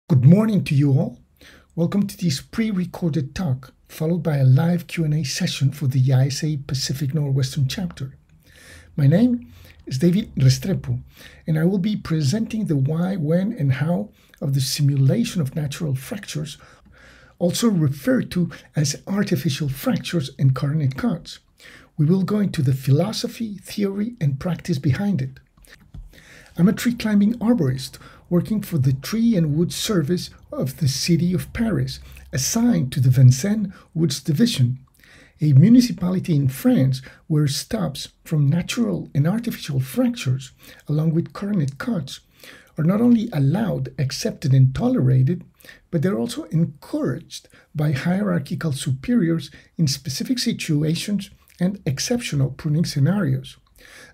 Good morning to you all. Welcome to this pre-recorded talk, followed by a live Q&A session for the ISA Pacific Northwestern chapter. My name is David Restrepo, and I will be presenting the why, when, and how of the simulation of natural fractures, also referred to as artificial fractures and coordinate cuts. We will go into the philosophy, theory, and practice behind it. I'm a tree climbing arborist working for the Tree and Wood Service of the City of Paris, assigned to the Vincennes Woods Division, a municipality in France where stubs from natural and artificial fractures, along with coordinate cuts, are not only allowed, accepted, and tolerated, but they're also encouraged by hierarchical superiors in specific situations and exceptional pruning scenarios.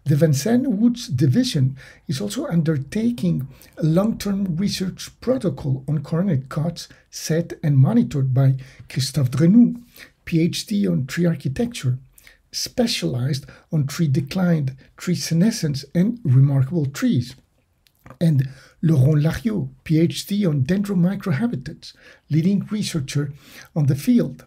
The Vincennes Woods Division is also undertaking a long-term research protocol on coordinate cuts set and monitored by Christophe Drenoux, PhD on tree architecture, specialized on tree decline, tree senescence, and remarkable trees, and Laurent Lariot, PhD on dendromicrohabitats, leading researcher on the field.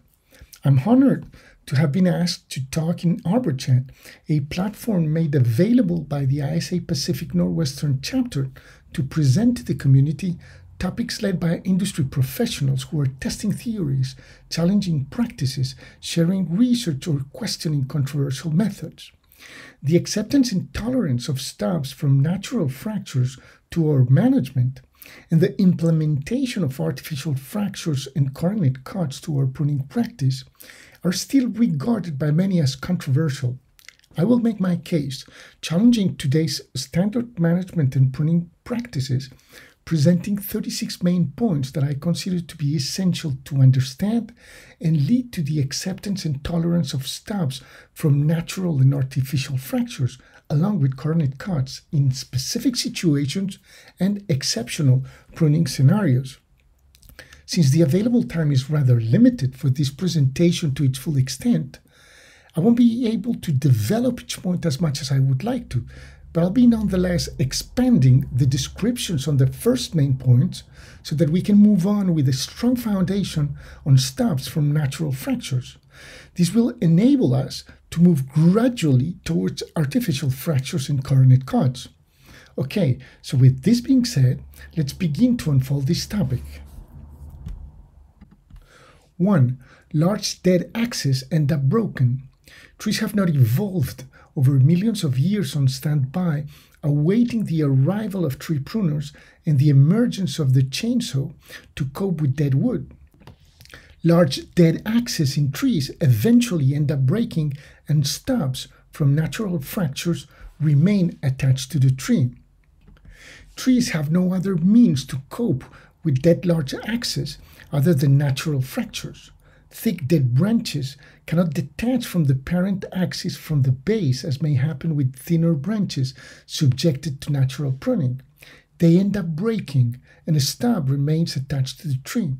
I'm honored to have been asked to talk in ArborChat, a platform made available by the ISA Pacific Northwestern chapter to present to the community topics led by industry professionals who are testing theories, challenging practices, sharing research, or questioning controversial methods. The acceptance and tolerance of stubs from natural fractures to our management, and the implementation of artificial fractures and coordinate cuts to our pruning practice are still regarded by many as controversial. I will make my case, challenging today's standard management and pruning practices, presenting 36 main points that I consider to be essential to understand and lead to the acceptance and tolerance of stubs from natural and artificial fractures, along with coordinate cuts in specific situations and exceptional pruning scenarios. Since the available time is rather limited for this presentation to its full extent, I won't be able to develop each point as much as I would like to, but I'll be nonetheless expanding the descriptions on the first main points so that we can move on with a strong foundation on stubs from natural fractures. This will enable us to move gradually towards artificial fractures and coordinate cuts. Okay, so with this being said, let's begin to unfold this topic. 1. Large dead axes end up broken. Trees have not evolved over millions of years on standby, awaiting the arrival of tree pruners and the emergence of the chainsaw to cope with dead wood. Large dead axes in trees eventually end up breaking, and stubs from natural fractures remain attached to the tree. Trees have no other means to cope with dead large axes other than natural fractures. Thick dead branches cannot detach from the parent axis from the base, as may happen with thinner branches subjected to natural pruning. They end up breaking, and a stub remains attached to the tree.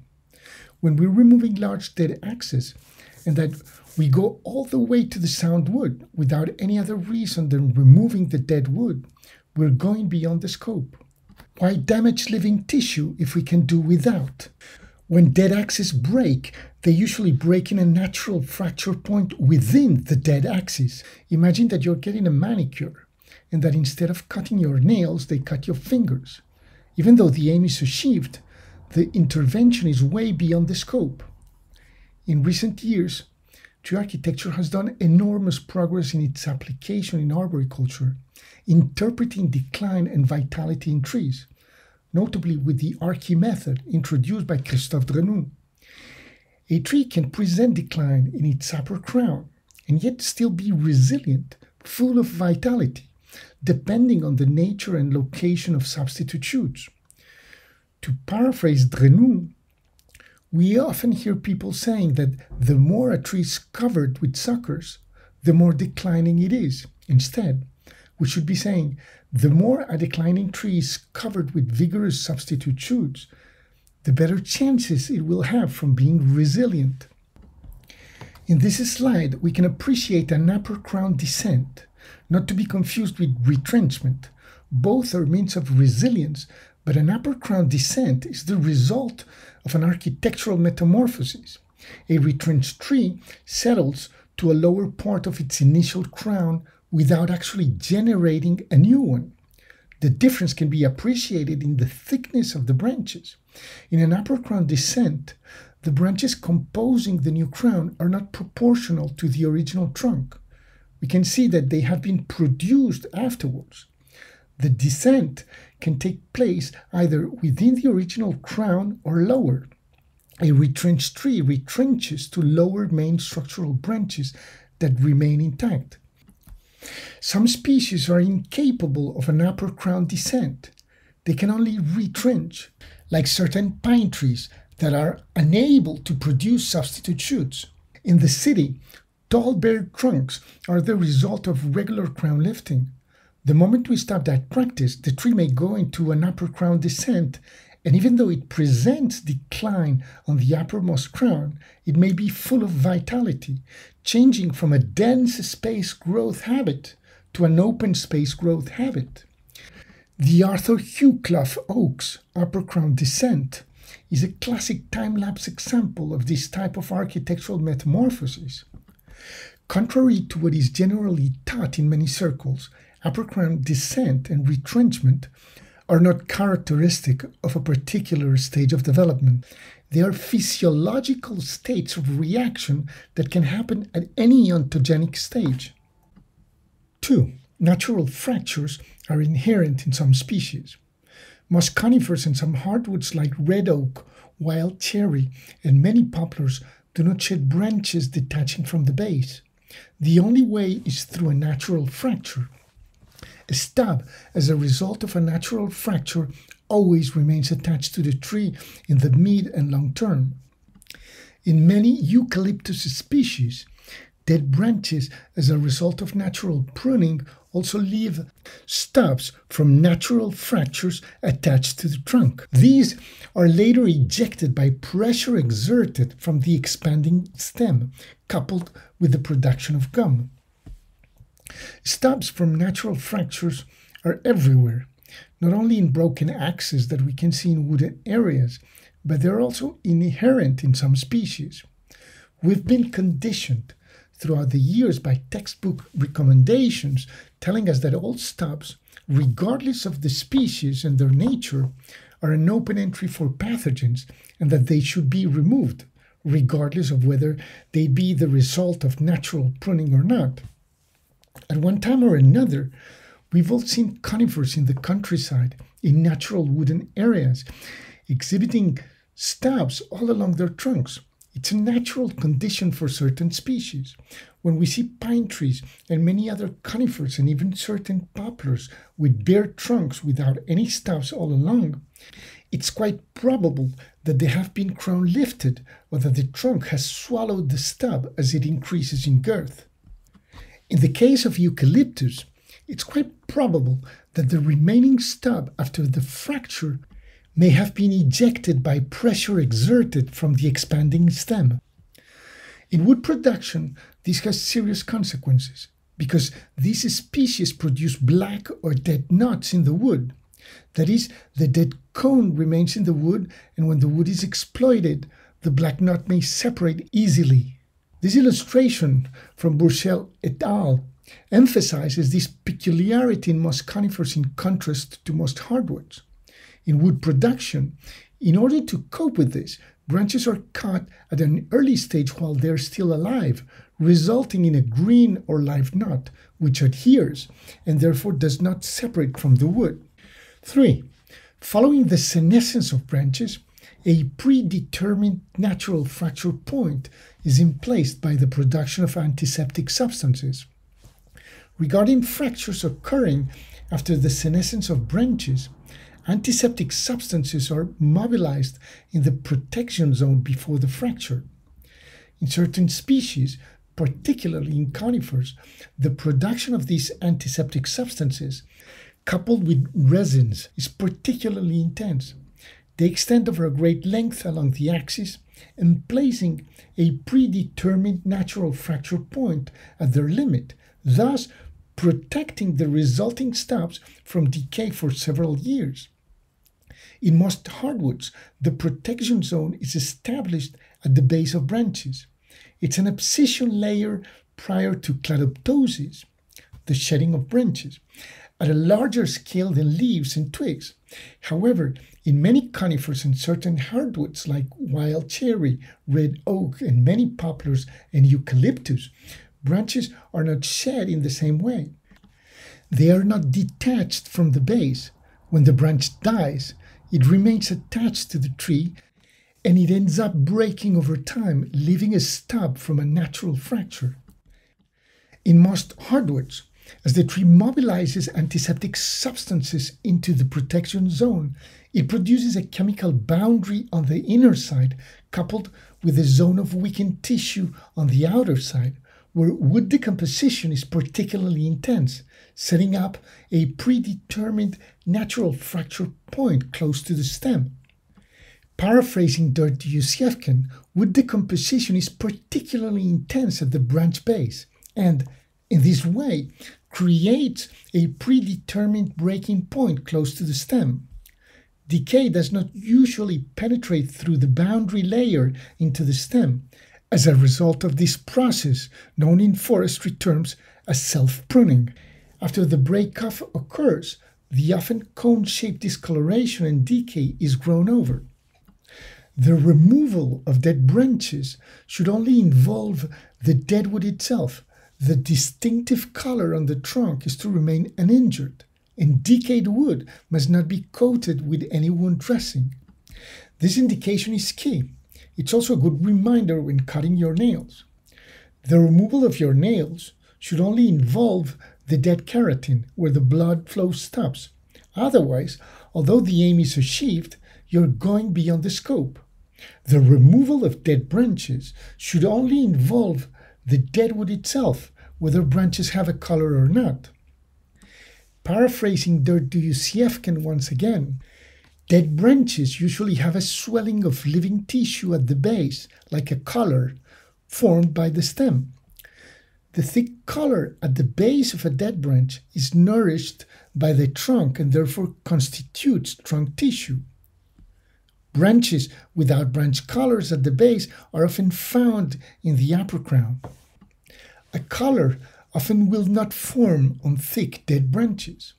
When we're removing large dead axes, and that we go all the way to the sound wood without any other reason than removing the dead wood, we're going beyond the scope. Why damage living tissue if we can do without? When dead axes break, they usually break in a natural fracture point within the dead axis. Imagine that you're getting a manicure, and that instead of cutting your nails, they cut your fingers. Even though the aim is achieved, the intervention is way beyond the scope. In recent years, tree architecture has done enormous progress in its application in arboriculture, interpreting decline and vitality in trees, notably with the Archi method introduced by Christophe Drenoux. A tree can present decline in its upper crown and yet still be resilient, full of vitality, depending on the nature and location of substitute shoots. To paraphrase Drenoux, we often hear people saying that the more a tree is covered with suckers, the more declining it is. Instead, we should be saying the more a declining tree is covered with vigorous substitute shoots, the better chances it will have from being resilient. In this slide, we can appreciate an upper crown descent, not to be confused with retrenchment. Both are means of resilience, But an upper crown descent is the result of an architectural metamorphosis. A retrenched tree settles to a lower part of its initial crown without actually generating a new one. The difference can be appreciated in the thickness of the branches. In an upper crown descent, the branches composing the new crown are not proportional to the original trunk. We can see that they have been produced afterwards. The descent can take place either within the original crown or lower. A retrenched tree retrenches to lower main structural branches that remain intact. Some species are incapable of an upper crown descent. They can only retrench, like certain pine trees that are unable to produce substitute shoots. In the city, tall bare trunks are the result of regular crown lifting. The moment we stop that practice, the tree may go into an upper crown descent, and even though it presents decline on the uppermost crown, it may be full of vitality, changing from a dense space growth habit to an open space growth habit. The Arthur Hugh Clough Oak's upper crown descent is a classic time-lapse example of this type of architectural metamorphosis. Contrary to what is generally taught in many circles, upper crown descent and retrenchment are not characteristic of a particular stage of development. They are physiological states of reaction that can happen at any ontogenic stage. 2. Natural fractures are inherent in some species. Most conifers and some hardwoods like red oak, wild cherry, and many poplars do not shed branches detaching from the base. The only way is through a natural fracture. A stub, as a result of a natural fracture, always remains attached to the tree in the mid and long term. In many eucalyptus species, dead branches as a result of natural pruning also leave stubs from natural fractures attached to the trunk. These are later ejected by pressure exerted from the expanding stem, coupled with the production of gum. Stubs from natural fractures are everywhere, not only in broken axes that we can see in wooded areas, but they're also inherent in some species. We've been conditioned throughout the years by textbook recommendations telling us that all stubs, regardless of the species and their nature, are an open entry for pathogens and that they should be removed, regardless of whether they be the result of natural pruning or not. At one time or another, we've all seen conifers in the countryside, in natural wooded areas, exhibiting stubs all along their trunks. It's a natural condition for certain species. When we see pine trees and many other conifers and even certain poplars with bare trunks without any stubs all along, it's quite probable that they have been crown lifted or that the trunk has swallowed the stub as it increases in girth. In the case of eucalyptus, it's quite probable that the remaining stub after the fracture may have been ejected by pressure exerted from the expanding stem. In wood production, this has serious consequences because these species produce black or dead knots in the wood. That is, the dead cone remains in the wood, and when the wood is exploited, the black knot may separate easily. This illustration from Burchell et al. Emphasizes this peculiarity in most conifers in contrast to most hardwoods. In wood production, in order to cope with this, branches are cut at an early stage while they're still alive, resulting in a green or live knot, which adheres and therefore does not separate from the wood. 3. Following the senescence of branches, a predetermined natural fracture point is in place by the production of antiseptic substances. Regarding fractures occurring after the senescence of branches, antiseptic substances are mobilized in the protection zone before the fracture. In certain species, particularly in conifers, the production of these antiseptic substances, coupled with resins, is particularly intense. They extend over a great length along the axis, emplacing a predetermined natural fracture point at their limit, thus protecting the resulting stubs from decay for several years. In most hardwoods, the protection zone is established at the base of branches. It's an abscission layer prior to cladoptosis, the shedding of branches, at a larger scale than leaves and twigs. However, in many conifers and certain hardwoods like wild cherry, red oak, and many poplars and eucalyptus, branches are not shed in the same way. They are not detached from the base. When the branch dies, it remains attached to the tree and it ends up breaking over time, leaving a stub from a natural fracture. In most hardwoods, as the tree mobilizes antiseptic substances into the protection zone, it produces a chemical boundary on the inner side coupled with a zone of weakened tissue on the outer side, where wood decomposition is particularly intense, setting up a predetermined natural fracture point close to the stem. Paraphrasing Dostoyevsky, wood decomposition is particularly intense at the branch base, and in this way creates a predetermined breaking point close to the stem. Decay does not usually penetrate through the boundary layer into the stem, as a result of this process known in forestry terms as self-pruning. After the break-off occurs, the often cone-shaped discoloration and decay is grown over. The removal of dead branches should only involve the dead wood itself. The distinctive color on the trunk is to remain uninjured, and decayed wood must not be coated with any wound dressing. This indication is key. It's also a good reminder when cutting your nails. The removal of your nails should only involve the dead keratin, where the blood flow stops. Otherwise, although the aim is achieved, you're going beyond the scope. The removal of dead branches should only involve the dead wood itself, whether branches have a color or not. Paraphrasing Dostoyevsky once again, dead branches usually have a swelling of living tissue at the base, like a collar, formed by the stem. The thick collar at the base of a dead branch is nourished by the trunk and therefore constitutes trunk tissue. Branches without branch collars at the base are often found in the upper crown. A collar often will not form on thick dead branches.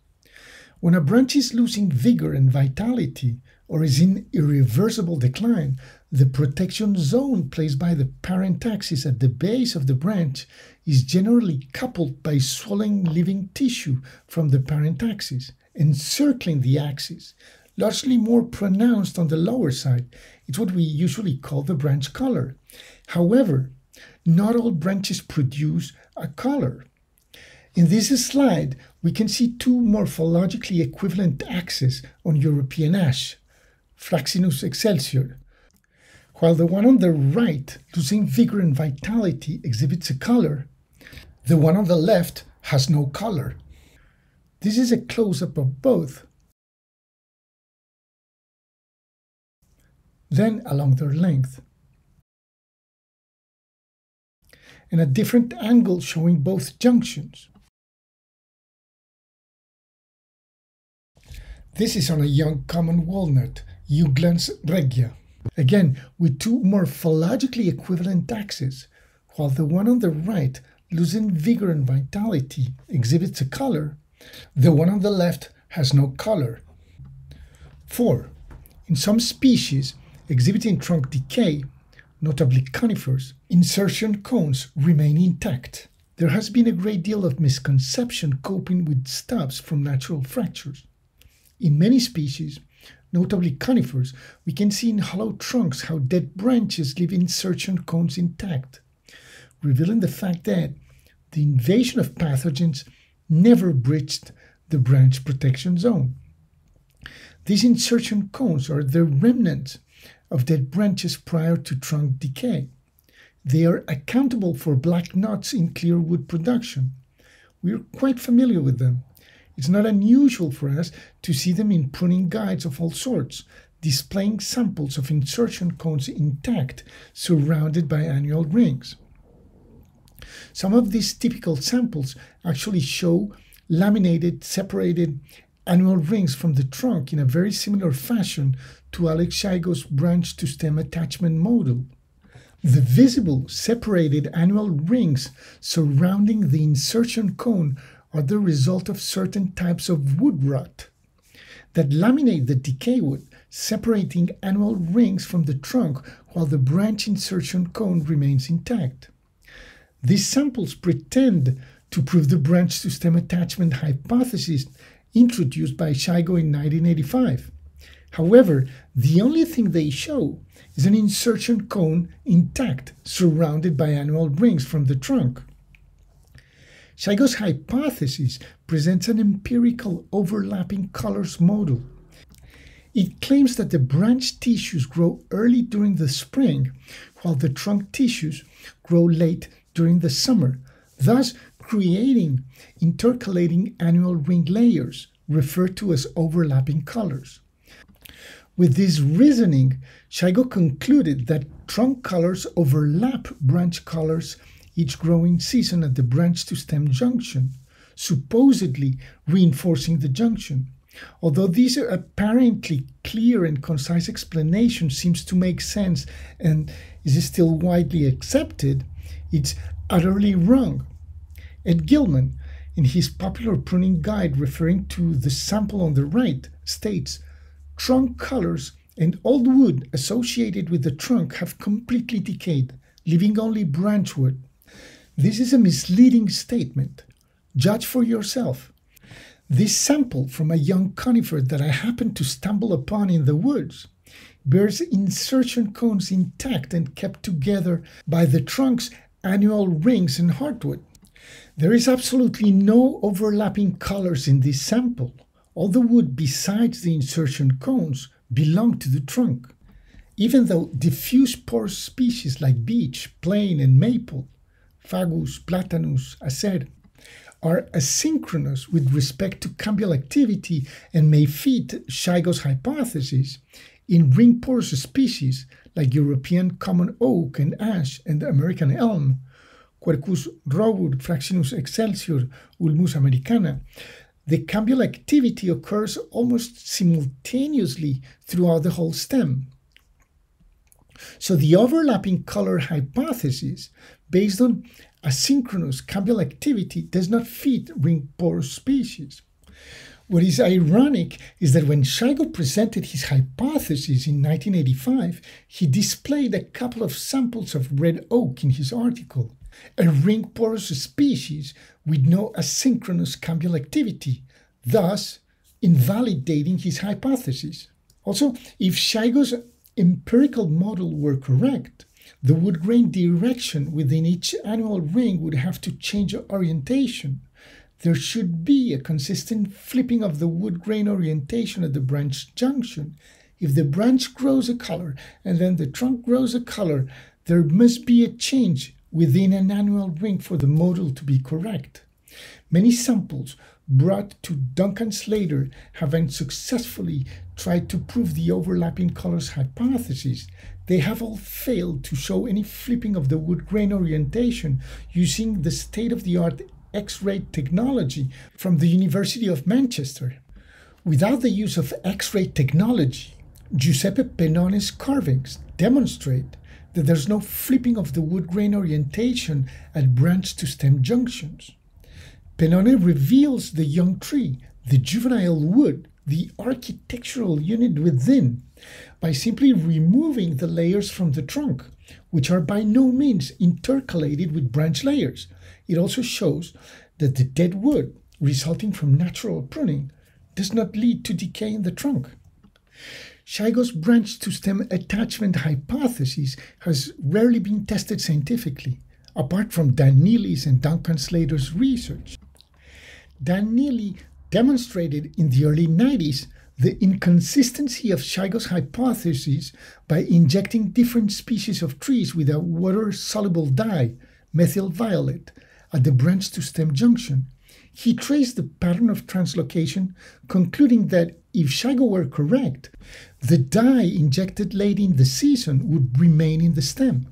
When a branch is losing vigor and vitality or is in irreversible decline, the protection zone placed by the parent axis at the base of the branch is generally coupled by swelling living tissue from the parent axis, encircling the axis, largely more pronounced on the lower side. It's what we usually call the branch collar. However, not all branches produce a collar. In this slide, we can see two morphologically equivalent axes on European ash, Fraxinus excelsior. While the one on the right, losing vigor and vitality, exhibits a color, the one on the left has no color. This is a close-up of both. Then along their length, and a different angle showing both junctions. This is on a young common walnut, Euglans regia, again with two morphologically equivalent axes. While the one on the right, losing vigor and vitality, exhibits a color, the one on the left has no color. 4. In some species exhibiting trunk decay, notably conifers, insertion cones remain intact. There has been a great deal of misconception coping with stubs from natural fractures. In many species, notably conifers, we can see in hollow trunks how dead branches leave insertion cones intact, revealing the fact that the invasion of pathogens never breached the branch protection zone. These insertion cones are the remnants of dead branches prior to trunk decay. They are accountable for black knots in clear wood production. We are quite familiar with them. It's not unusual for us to see them in pruning guides of all sorts, displaying samples of insertion cones intact, surrounded by annual rings. Some of these typical samples actually show laminated, separated annual rings from the trunk in a very similar fashion to Alex Scheigo's branch-to-stem attachment model. The visible, separated annual rings surrounding the insertion cone are the result of certain types of wood rot that laminate the decay wood, separating annual rings from the trunk while the branch insertion cone remains intact. These samples pretend to prove the branch-to-stem attachment hypothesis introduced by Scheigo in 1985. However, the only thing they show is an insertion cone intact, surrounded by annual rings from the trunk. Scheigo's hypothesis presents an empirical overlapping colors model. It claims that the branch tissues grow early during the spring, while the trunk tissues grow late during the summer, thus creating intercalating annual ring layers, referred to as overlapping colors. With this reasoning, Scheigo concluded that trunk colors overlap branch colors each growing season at the branch-to-stem junction, supposedly reinforcing the junction. Although this apparently clear and concise explanation seems to make sense and is still widely accepted, it's utterly wrong. Ed Gilman, in his popular pruning guide referring to the sample on the right, states, "Trunk colors and old wood associated with the trunk have completely decayed, leaving only branch wood." This is a misleading statement. Judge for yourself. This sample from a young conifer that I happened to stumble upon in the woods bears insertion cones intact and kept together by the trunk's annual rings and heartwood. There is absolutely no overlapping colors in this sample. All the wood besides the insertion cones belong to the trunk. Even though diffuse porous species like beech, plane, and maple, Fagus, Platanus, Acer, are asynchronous with respect to cambial activity and may fit Scheigo's hypothesis, in ring porous species like European common oak and ash and American elm, Quercus robur, Fraxinus excelsior, Ulmus americana, the cambial activity occurs almost simultaneously throughout the whole stem. So the overlapping color hypothesis, based on asynchronous cambial activity, does not fit ring porous species. What is ironic is that when Scheigo presented his hypothesis in 1985, he displayed a couple of samples of red oak in his article, a ring porous species with no asynchronous cambial activity, thus invalidating his hypothesis. Also, if Scheigo's empirical model were correct, the wood grain direction within each annual ring would have to change orientation. There should be a consistent flipping of the wood grain orientation at the branch junction. If the branch grows a color and then the trunk grows a color, there must be a change within an annual ring for the model to be correct. Many samples brought to Duncan Slater have unsuccessfully tried to prove the overlapping colors hypothesis. They have all failed to show any flipping of the wood grain orientation using the state-of-the-art X-ray technology from the University of Manchester. Without the use of X-ray technology, Giuseppe Pennone's carvings demonstrate that there's no flipping of the wood grain orientation at branch-to-stem junctions. Pennone reveals the young tree, the juvenile wood, the architectural unit within, by simply removing the layers from the trunk, which are by no means intercalated with branch layers. It also shows that the dead wood, resulting from natural pruning, does not lead to decay in the trunk. Scheigo's branch-to-stem attachment hypothesis has rarely been tested scientifically, apart from Dan Neely's and Duncan Slater's research. Dan Neely demonstrated in the early 90s the inconsistency of Scheigo's hypothesis by injecting different species of trees with a water-soluble dye, methyl violet, at the branch-to-stem junction. He traced the pattern of translocation, concluding that if Scheigo were correct, the dye injected late in the season would remain in the stem.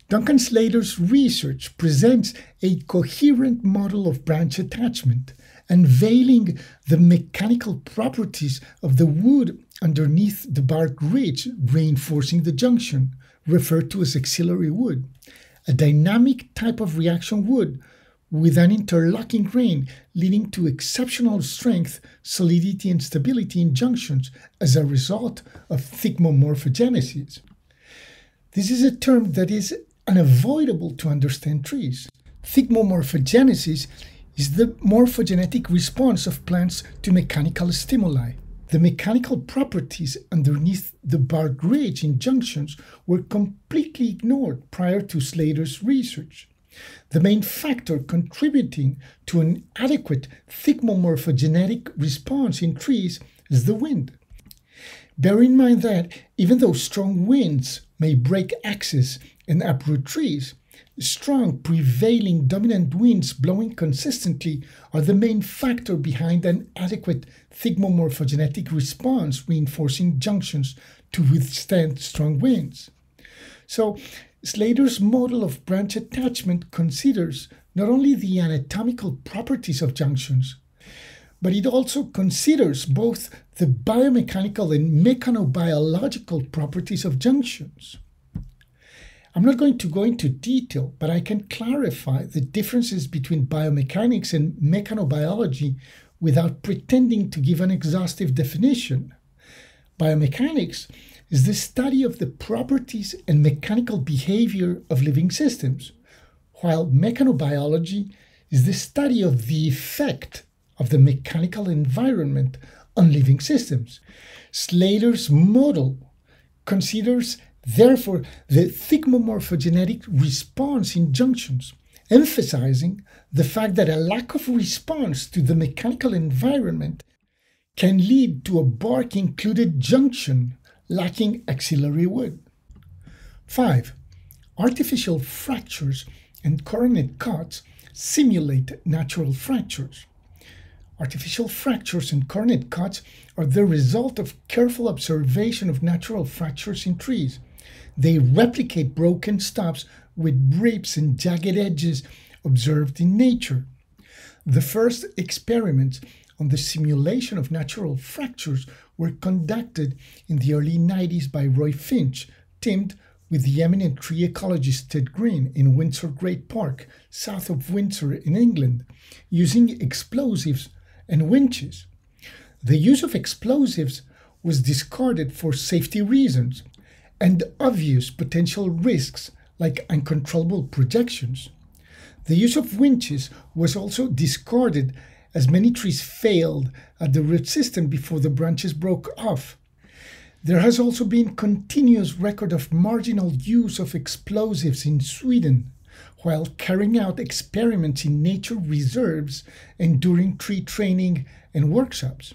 Duncan Slater's research presents a coherent model of branch attachment, unveiling the mechanical properties of the wood underneath the bark ridge, reinforcing the junction, referred to as axillary wood, a dynamic type of reaction wood with an interlocking grain leading to exceptional strength, solidity, and stability in junctions as a result of thigmomorphogenesis. This is a term that is unavoidable to understand trees. Thigmomorphogenesis is the morphogenetic response of plants to mechanical stimuli. The mechanical properties underneath the bark ridge in junctions were completely ignored prior to Slater's research. The main factor contributing to an adequate thigmomorphogenetic response in trees is the wind. Bear in mind that even though strong winds may break axes and uproot trees, strong prevailing dominant winds blowing consistently are the main factor behind an adequate thigmomorphogenetic response reinforcing junctions to withstand strong winds. So, Slater's model of branch attachment considers not only the anatomical properties of junctions, but it also considers both the biomechanical and mechanobiological properties of junctions. I'm not going to go into detail, but I can clarify the differences between biomechanics and mechanobiology without pretending to give an exhaustive definition. Biomechanics is the study of the properties and mechanical behavior of living systems, while mechanobiology is the study of the effect of the mechanical environment on living systems. Slater's model considers therefore, the thigmomorphogenetic response in junctions, emphasizing the fact that a lack of response to the mechanical environment can lead to a bark-included junction lacking axillary wood. 5. Artificial fractures and coronet cuts simulate natural fractures. Artificial fractures and coronet cuts are the result of careful observation of natural fractures in trees. They replicate broken stubs with rips and jagged edges observed in nature. The first experiments on the simulation of natural fractures were conducted in the early 90s by Roy Finch, teamed with the eminent tree ecologist Ted Green in Windsor Great Park, south of Windsor in England, using explosives and winches. The use of explosives was discarded for safety reasons and obvious potential risks like uncontrollable projections. The use of winches was also discarded as many trees failed at the root system before the branches broke off. There has also been continuous record of marginal use of explosives in Sweden while carrying out experiments in nature reserves and during tree training and workshops.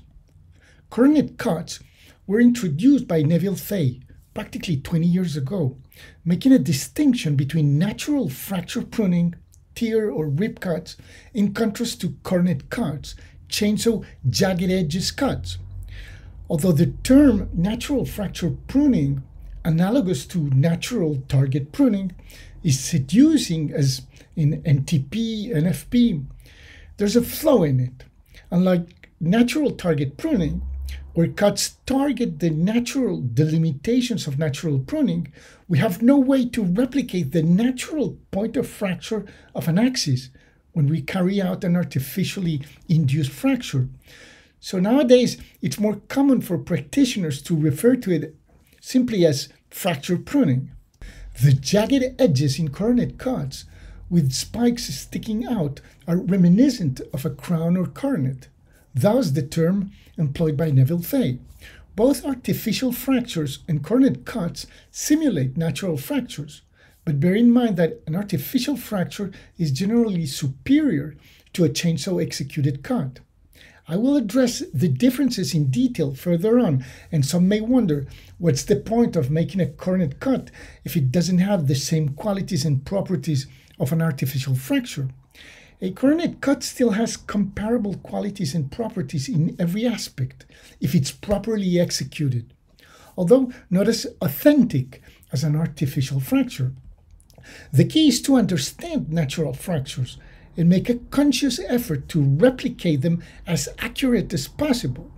Coronet cuts were introduced by Neville Fay practically 20 years ago, making a distinction between natural fracture pruning, tear or rip cuts, in contrast to coronet cuts, chainsaw jagged edges cuts. Although the term natural fracture pruning, analogous to natural target pruning, is seducing as in NTP, NFP, there's a flaw in it. Unlike natural target pruning, where cuts target the limitations of natural pruning, we have no way to replicate the natural point of fracture of an axis when we carry out an artificially induced fracture. So nowadays, it's more common for practitioners to refer to it simply as fracture pruning. The jagged edges in coronet cuts with spikes sticking out are reminiscent of a crown or coronet. Thus the term employed by Neville Fay. Both artificial fractures and coronet cuts simulate natural fractures, but bear in mind that an artificial fracture is generally superior to a chainsaw-executed cut. I will address the differences in detail further on, and some may wonder, what's the point of making a coronet cut if it doesn't have the same qualities and properties of an artificial fracture? A coronet cut still has comparable qualities and properties in every aspect if it's properly executed, although not as authentic as an artificial fracture. The key is to understand natural fractures and make a conscious effort to replicate them as accurate as possible.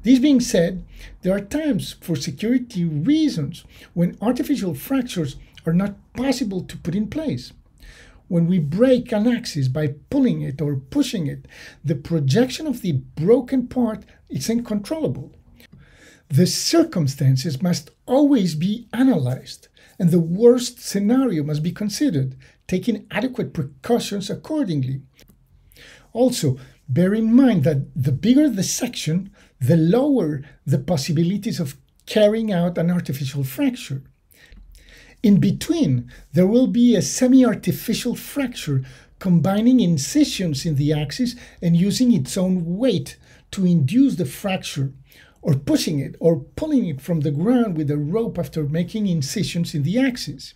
This being said, there are times for security reasons when artificial fractures are not possible to put in place. When we break an axis by pulling it or pushing it, the projection of the broken part is uncontrollable. The circumstances must always be analyzed, and the worst scenario must be considered, taking adequate precautions accordingly. Also, bear in mind that the bigger the section, the lower the possibilities of carrying out an artificial fracture. In between, there will be a semi-artificial fracture combining incisions in the axis and using its own weight to induce the fracture, or pushing it or pulling it from the ground with a rope after making incisions in the axis.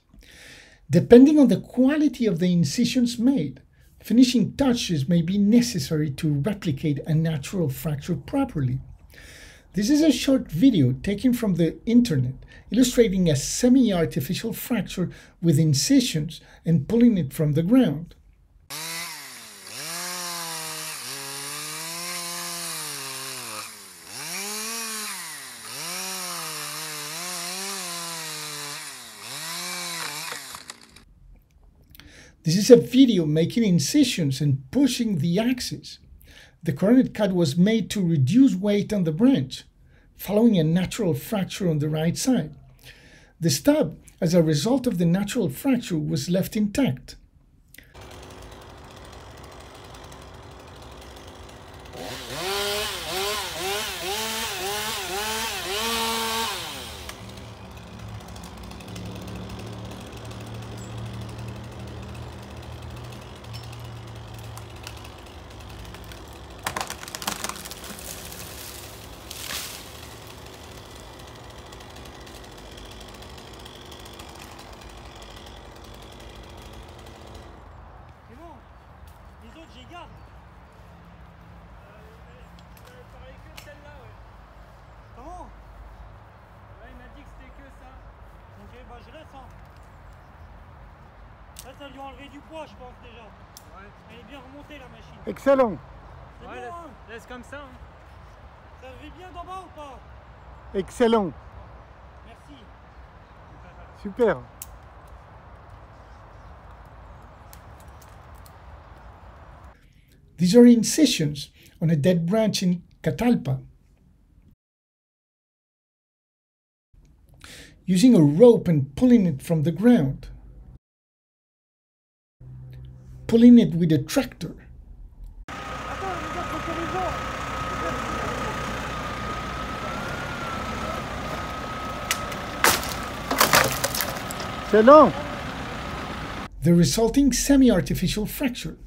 Depending on the quality of the incisions made, finishing touches may be necessary to replicate a natural fracture properly. This is a short video taken from the internet illustrating a semi-artificial fracture with incisions and pulling it from the ground. This is a video making incisions and pushing the axis. The coronet cut was made to reduce weight on the branch, following a natural fracture on the right side. The stub, as a result of the natural fracture, was left intact. J'y garde. Pareil que celle-là, ouais. Comment? Ouais, il m'a dit que c'était que ça. Ok, bah je laisse, hein. Là, ça lui a enlevé du poids, je pense, déjà. Ouais. Elle est bien remontée, la machine. Excellent. C'est ouais, bon, laisse comme ça. Hein. Ça fait bien d'en bas ou pas? Excellent. Merci. Super. These are incisions on a dead branch in Catalpa. Using a rope and pulling it from the ground. Pulling it with a tractor. Excellent. The resulting semi-artificial fracture.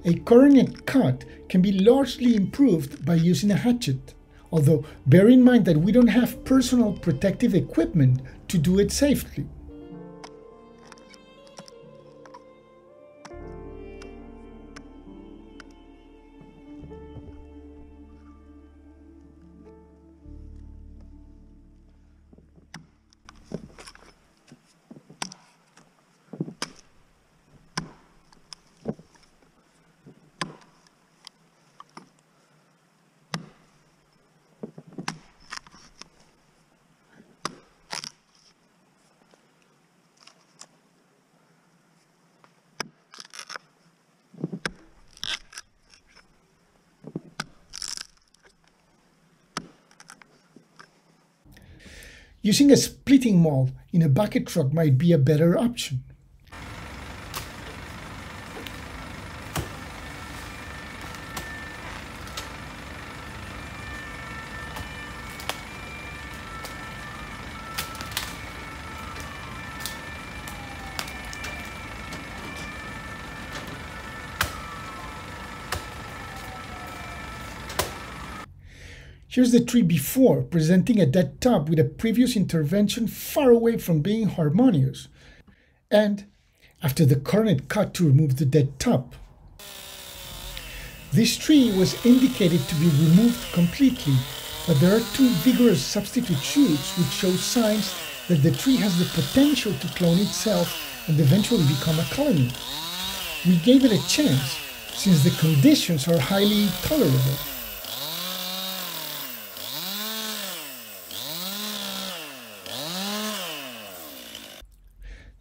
A coronet cut can be largely improved by using a hatchet, although bear in mind that we don't have personal protective equipment to do it safely. Using a splitting mold in a bucket truck might be a better option. Here's the tree before, presenting a dead top with a previous intervention far away from being harmonious, and after the coronet cut to remove the dead top. This tree was indicated to be removed completely, but there are two vigorous substitute shoots which show signs that the tree has the potential to clone itself and eventually become a colony. We gave it a chance since the conditions are highly tolerable.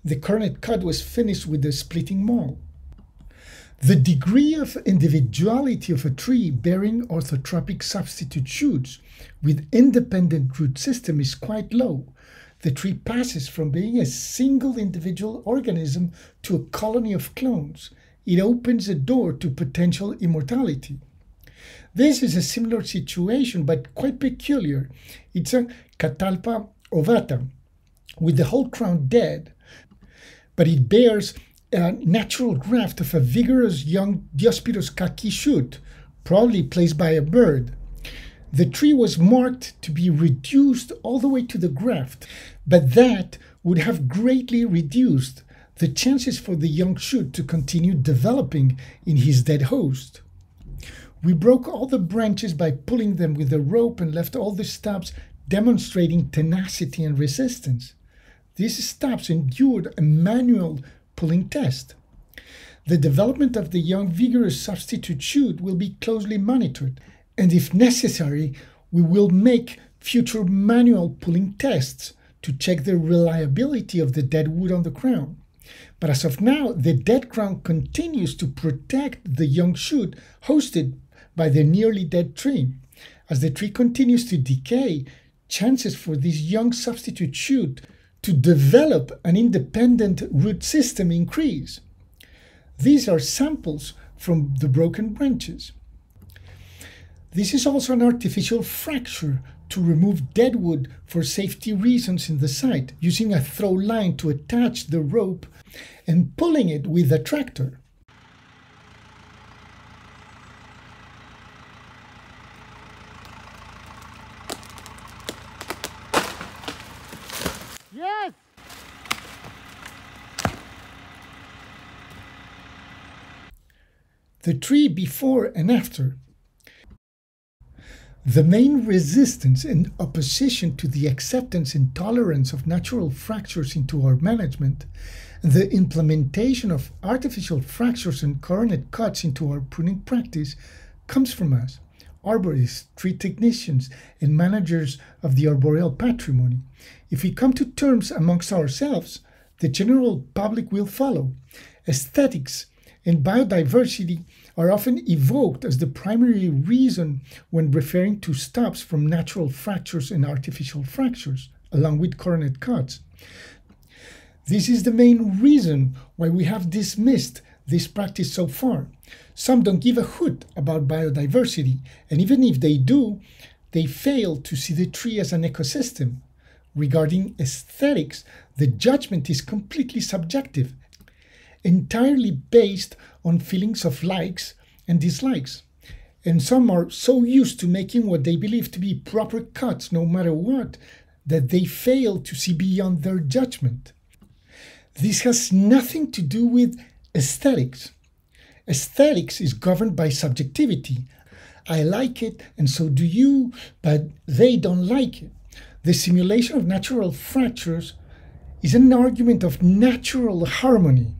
The cornet cut was finished with the splitting maul. The degree of individuality of a tree bearing orthotropic substitute shoots with independent root system is quite low. The tree passes from being a single individual organism to a colony of clones. It opens a door to potential immortality. This is a similar situation, but quite peculiar. It's a Catalpa ovata, with the whole crown dead, but it bears a natural graft of a vigorous young Diospyros kaki shoot, probably placed by a bird. The tree was marked to be reduced all the way to the graft, but that would have greatly reduced the chances for the young shoot to continue developing in his dead host. We broke all the branches by pulling them with a rope and left all the stubs demonstrating tenacity and resistance. These stubs endured a manual pulling test. The development of the young vigorous substitute shoot will be closely monitored, and if necessary, we will make future manual pulling tests to check the reliability of the dead wood on the crown. But as of now, the dead crown continues to protect the young shoot hosted by the nearly dead tree. As the tree continues to decay, chances for this young substitute shoot to develop an independent root system increase. These are samples from the broken branches. This is also an artificial fracture to remove dead wood for safety reasons in the site, using a throw line to attach the rope and pulling it with a tractor. Yes! The tree before and after. The main resistance and opposition to the acceptance and tolerance of natural fractures into our management, and the implementation of artificial fractures and coronet cuts into our pruning practice comes from us, arborists, tree technicians, and managers of the arboreal patrimony. If we come to terms amongst ourselves, the general public will follow. Aesthetics and biodiversity are often evoked as the primary reason when referring to stubs from natural fractures and artificial fractures, along with coronet cuts. This is the main reason why we have dismissed this practice so far. Some don't give a hoot about biodiversity, and even if they do, they fail to see the tree as an ecosystem. Regarding aesthetics, the judgment is completely subjective, entirely based on feelings of likes and dislikes. And some are so used to making what they believe to be proper cuts no matter what, that they fail to see beyond their judgment. This has nothing to do with aesthetics. Aesthetics is governed by subjectivity. I like it and so do you, but they don't like it. The simulation of natural fractures is an argument of natural harmony.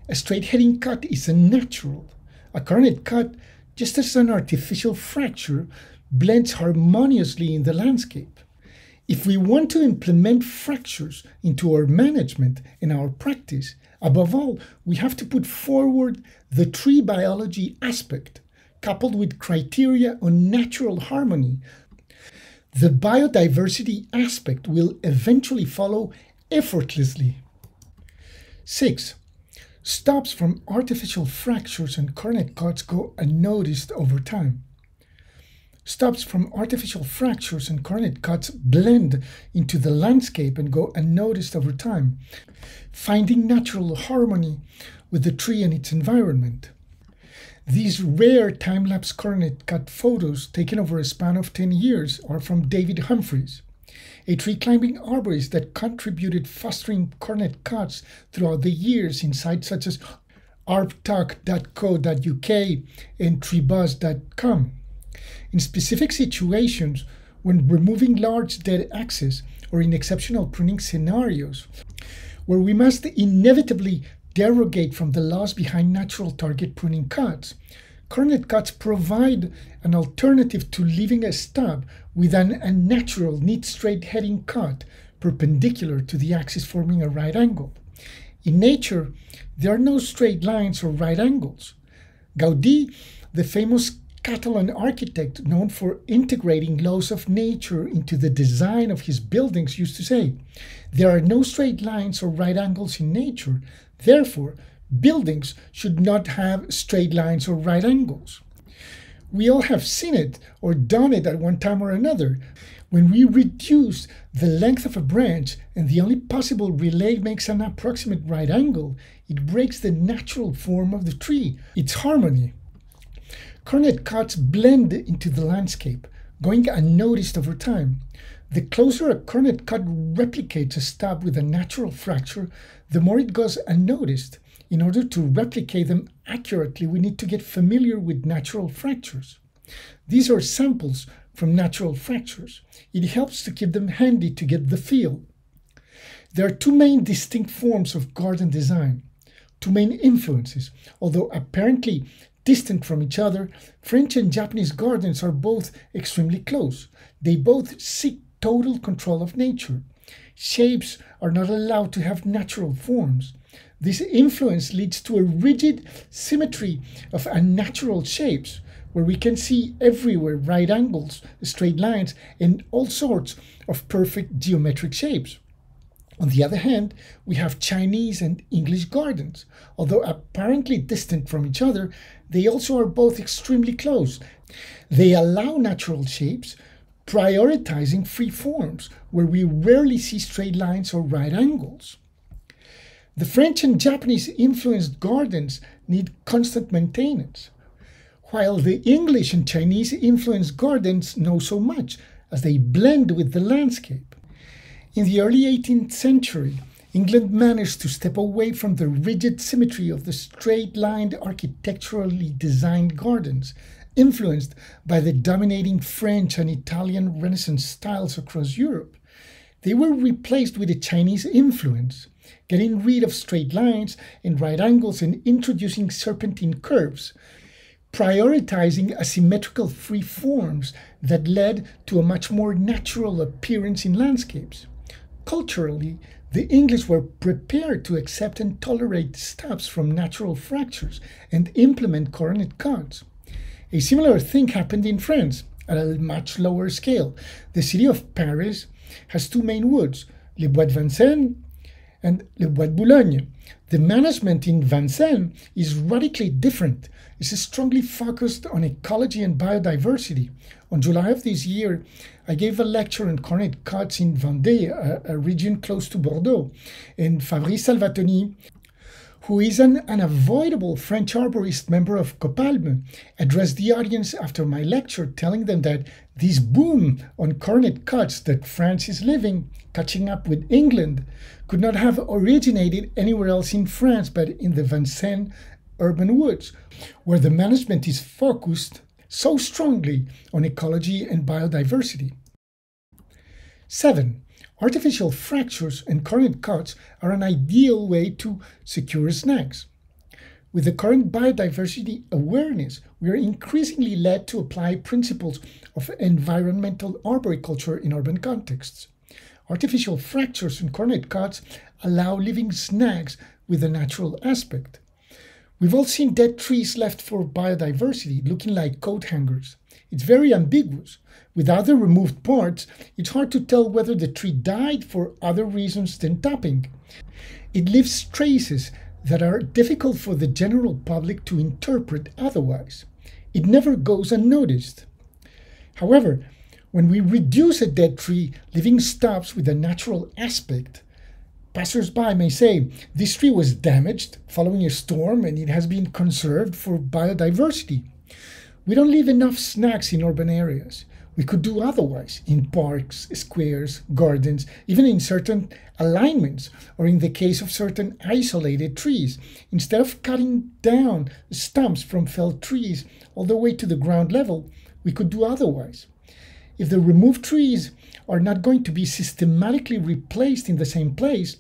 A straight heading cut is unnatural. A coronet cut, just as an artificial fracture, blends harmoniously in the landscape. If we want to implement fractures into our management and our practice, above all, we have to put forward the tree biology aspect, coupled with criteria on natural harmony. The biodiversity aspect will eventually follow effortlessly. 6. Stubs from artificial fractures and coronet cuts go unnoticed over time. Stubs from artificial fractures and coronet cuts blend into the landscape and go unnoticed over time, finding natural harmony with the tree and its environment. These rare time-lapse coronet cut photos taken over a span of 10 years are from David Humphreys, a tree-climbing arborist that contributed fostering coronet cuts throughout the years in sites such as arbtalk.co.uk and treebuzz.com. In specific situations, when removing large dead axes or in exceptional pruning scenarios, where we must inevitably derogate from the laws behind natural target pruning cuts, cornet cuts provide an alternative to leaving a stub with an unnatural, neat, straight heading cut perpendicular to the axis forming a right angle. In nature, there are no straight lines or right angles. Gaudí, the famous Catalan architect known for integrating laws of nature into the design of his buildings, used to say, "There are no straight lines or right angles in nature, therefore buildings should not have straight lines or right angles." We all have seen it or done it at one time or another. When we reduce the length of a branch and the only possible relay makes an approximate right angle, it breaks the natural form of the tree, its harmony. Cornet cuts blend into the landscape, going unnoticed over time. The closer a cornet cut replicates a stub with a natural fracture, the more it goes unnoticed. In order to replicate them accurately, we need to get familiar with natural fractures. These are samples from natural fractures. It helps to keep them handy to get the feel. There are two main distinct forms of garden design, two main influences. Although apparently distant from each other, French and Japanese gardens are both extremely close. They both seek total control of nature. Shapes are not allowed to have natural forms. This influence leads to a rigid symmetry of unnatural shapes, where we can see everywhere right angles, straight lines, and all sorts of perfect geometric shapes. On the other hand, we have Chinese and English gardens. Although apparently distant from each other, they also are both extremely close. They allow natural shapes, prioritizing free forms, where we rarely see straight lines or right angles. The French and Japanese influenced gardens need constant maintenance, while the English and Chinese influenced gardens know so much, as they blend with the landscape. In the early 18th century, England managed to step away from the rigid symmetry of the straight-lined architecturally designed gardens, influenced by the dominating French and Italian Renaissance styles across Europe. They were replaced with a Chinese influence, getting rid of straight lines and right angles and introducing serpentine curves, prioritizing asymmetrical free forms that led to a much more natural appearance in landscapes. Culturally, the English were prepared to accept and tolerate stubs from natural fractures and implement cornet cuts. A similar thing happened in France at a much lower scale. The city of Paris has two main woods, Les Bois de Vincennes and Les Bois de Boulogne. The management in Vincennes is radically different. It's strongly focused on ecology and biodiversity. On July of this year, I gave a lecture on cornet cuts in Vendée, a region close to Bordeaux, and Fabrice Salvatoni, who is an unavoidable French arborist member of Copalme, addressed the audience after my lecture, telling them that this boom on cornet cuts that France is living, catching up with England, could not have originated anywhere else in France but in the Vincennes urban woods, where the management is focused so strongly on ecology and biodiversity. 7. Artificial fractures and cornet cuts are an ideal way to secure snags. With the current biodiversity awareness, we are increasingly led to apply principles of environmental arboriculture in urban contexts. Artificial fractures and cornet cuts allow living snags with a natural aspect. We've all seen dead trees left for biodiversity, looking like coat hangers. It's very ambiguous. Without the removed parts, it's hard to tell whether the tree died for other reasons than topping. It leaves traces that are difficult for the general public to interpret otherwise. It never goes unnoticed. However, when we reduce a dead tree, leaving stubs with a natural aspect, passers-by may say, this tree was damaged following a storm and it has been conserved for biodiversity. We don't leave enough snags in urban areas. We could do otherwise in parks, squares, gardens, even in certain alignments, or in the case of certain isolated trees. Instead of cutting down stumps from felled trees all the way to the ground level, we could do otherwise. If the removed trees are not going to be systematically replaced in the same place,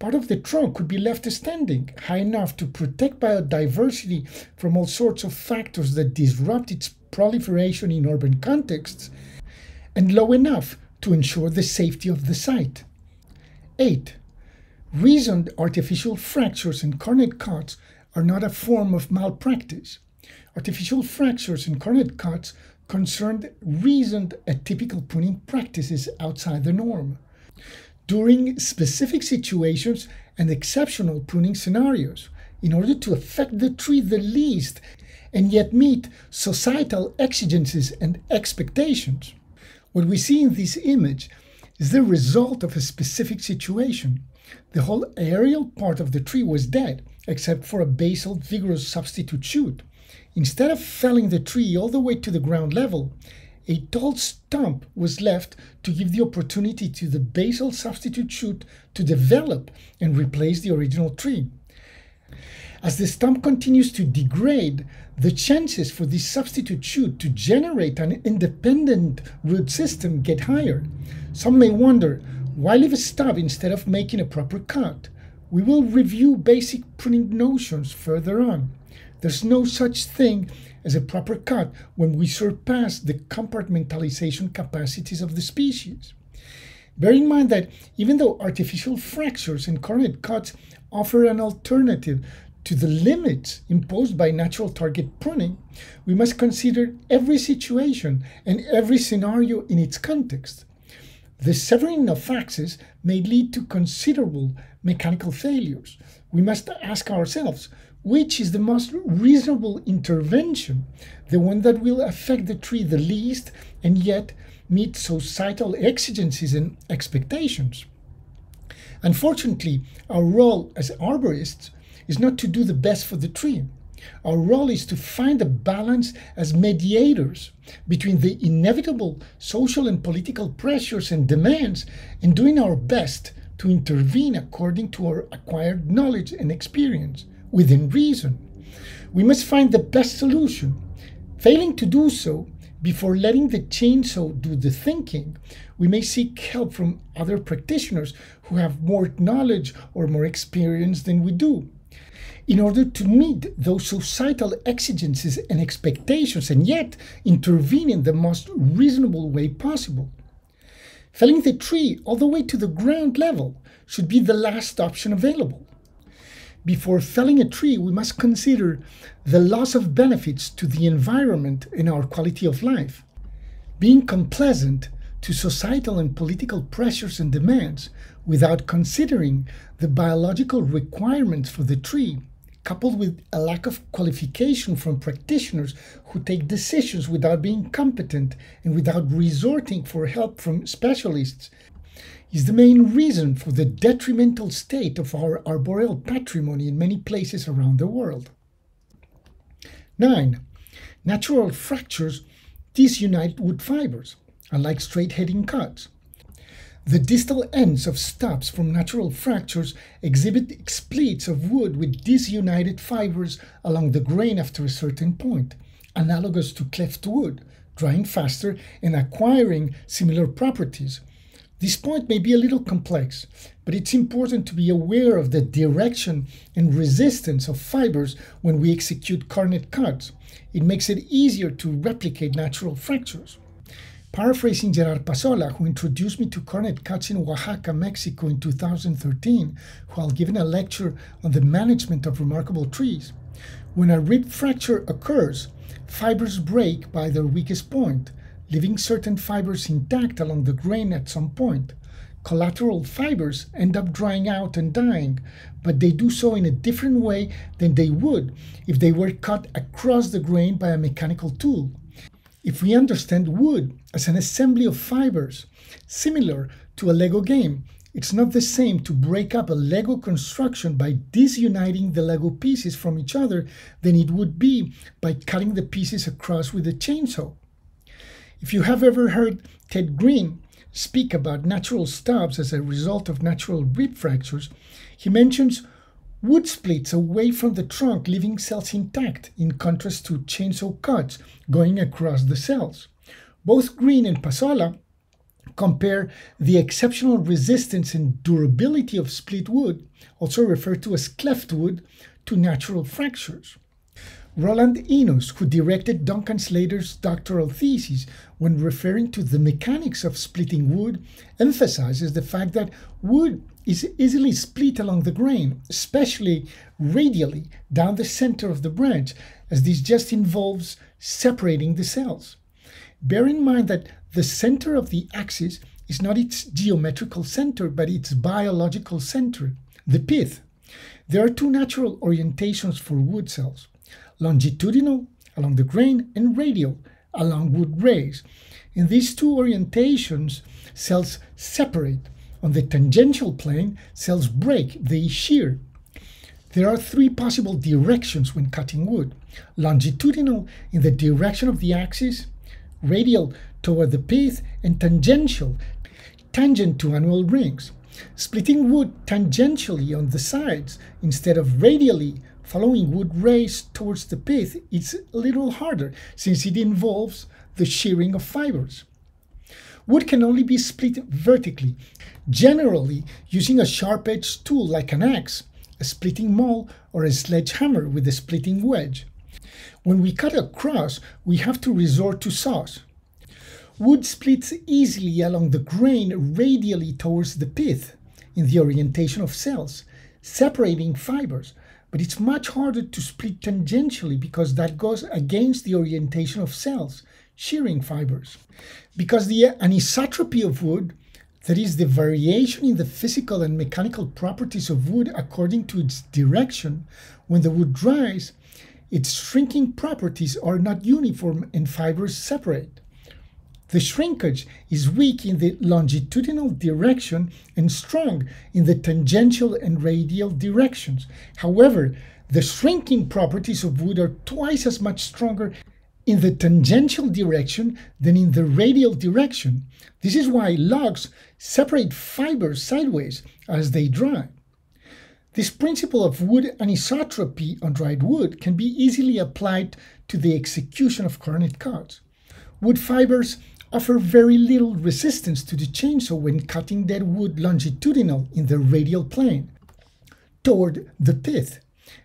part of the trunk could be left standing, high enough to protect biodiversity from all sorts of factors that disrupt its proliferation in urban contexts, and low enough to ensure the safety of the site. 8. Reasoned artificial fractures and cornet cuts are not a form of malpractice. Artificial fractures and cornet cuts concerned reasoned atypical pruning practices outside the norm, during specific situations and exceptional pruning scenarios, in order to affect the tree the least and yet meet societal exigencies and expectations. What we see in this image is the result of a specific situation. The whole aerial part of the tree was dead, except for a basal vigorous substitute shoot. Instead of felling the tree all the way to the ground level, a tall stump was left to give the opportunity to the basal substitute shoot to develop and replace the original tree. As the stump continues to degrade, the chances for this substitute shoot to generate an independent root system get higher. Some may wonder, why leave a stub instead of making a proper cut? We will review basic pruning notions further on. There's no such thing as a proper cut when we surpass the compartmentalization capacities of the species. Bear in mind that even though artificial fractures and cornet cuts offer an alternative to the limits imposed by natural target pruning, we must consider every situation and every scenario in its context. The severing of axes may lead to considerable mechanical failures. We must ask ourselves, which is the most reasonable intervention, the one that will affect the tree the least and yet meet societal exigencies and expectations? Unfortunately, our role as arborists is not to do the best for the tree. Our role is to find a balance as mediators between the inevitable social and political pressures and demands and doing our best to intervene according to our acquired knowledge and experience, within reason. We must find the best solution. Failing to do so, before letting the chainsaw do the thinking, we may seek help from other practitioners who have more knowledge or more experience than we do, in order to meet those societal exigencies and expectations and yet intervene in the most reasonable way possible. Felling the tree all the way to the ground level should be the last option available. Before felling a tree, we must consider the loss of benefits to the environment and our quality of life. Being complaisant to societal and political pressures and demands without considering the biological requirements for the tree, coupled with a lack of qualification from practitioners who take decisions without being competent and without resorting for help from specialists, is the main reason for the detrimental state of our arboreal patrimony in many places around the world. 9. Natural fractures disunite wood fibers, unlike straight-heading cuts. The distal ends of stubs from natural fractures exhibit splits of wood with disunited fibers along the grain after a certain point, analogous to cleft wood, drying faster and acquiring similar properties. This point may be a little complex, but it's important to be aware of the direction and resistance of fibers when we execute cornet cuts. It makes it easier to replicate natural fractures. Paraphrasing Gerard Pasola, who introduced me to cornet cuts in Oaxaca, Mexico in 2013, while giving a lecture on the management of remarkable trees, when a rib fracture occurs, fibers break by their weakest point, leaving certain fibers intact along the grain at some point. Collateral fibers end up drying out and dying, but they do so in a different way than they would if they were cut across the grain by a mechanical tool. If we understand wood as an assembly of fibers, similar to a Lego game, it's not the same to break up a Lego construction by disuniting the Lego pieces from each other than it would be by cutting the pieces across with a chainsaw. If you have ever heard Ted Green speak about natural stubs as a result of natural rib fractures, he mentions wood splits away from the trunk, leaving cells intact, in contrast to chainsaw cuts going across the cells. Both Green and Pasola compare the exceptional resistance and durability of split wood, also referred to as cleft wood, to natural fractures. Roland Inus, who directed Duncan Slater's doctoral thesis when referring to the mechanics of splitting wood, emphasizes the fact that wood is easily split along the grain, especially radially down the center of the branch, as this just involves separating the cells. Bear in mind that the center of the axis is not its geometrical center, but its biological center, the pith. There are two natural orientations for wood cells: longitudinal, along the grain, and radial, along wood rays. In these two orientations, cells separate. On the tangential plane, cells break, they shear. There are three possible directions when cutting wood: longitudinal in the direction of the axis, radial toward the pith, and tangential, tangent to annual rings. Splitting wood tangentially on the sides instead of radially following wood rays towards the pith is a little harder, since it involves the shearing of fibers. Wood can only be split vertically, generally using a sharp-edged tool like an axe, a splitting maul, or a sledgehammer with a splitting wedge. When we cut across, we have to resort to saws. Wood splits easily along the grain radially towards the pith in the orientation of cells, separating fibers, but it's much harder to split tangentially because that goes against the orientation of cells, shearing fibers. Because the anisotropy of wood, that is, the variation in the physical and mechanical properties of wood according to its direction, when the wood dries, its shrinking properties are not uniform and fibers separate. The shrinkage is weak in the longitudinal direction and strong in the tangential and radial directions. However, the shrinking properties of wood are twice as much stronger in the tangential direction than in the radial direction. This is why logs separate fibers sideways as they dry. This principle of wood anisotropy on dried wood can be easily applied to the execution of cornet cuts. Wood fibers offer very little resistance to the chainsaw when cutting dead wood longitudinal in the radial plane toward the pith.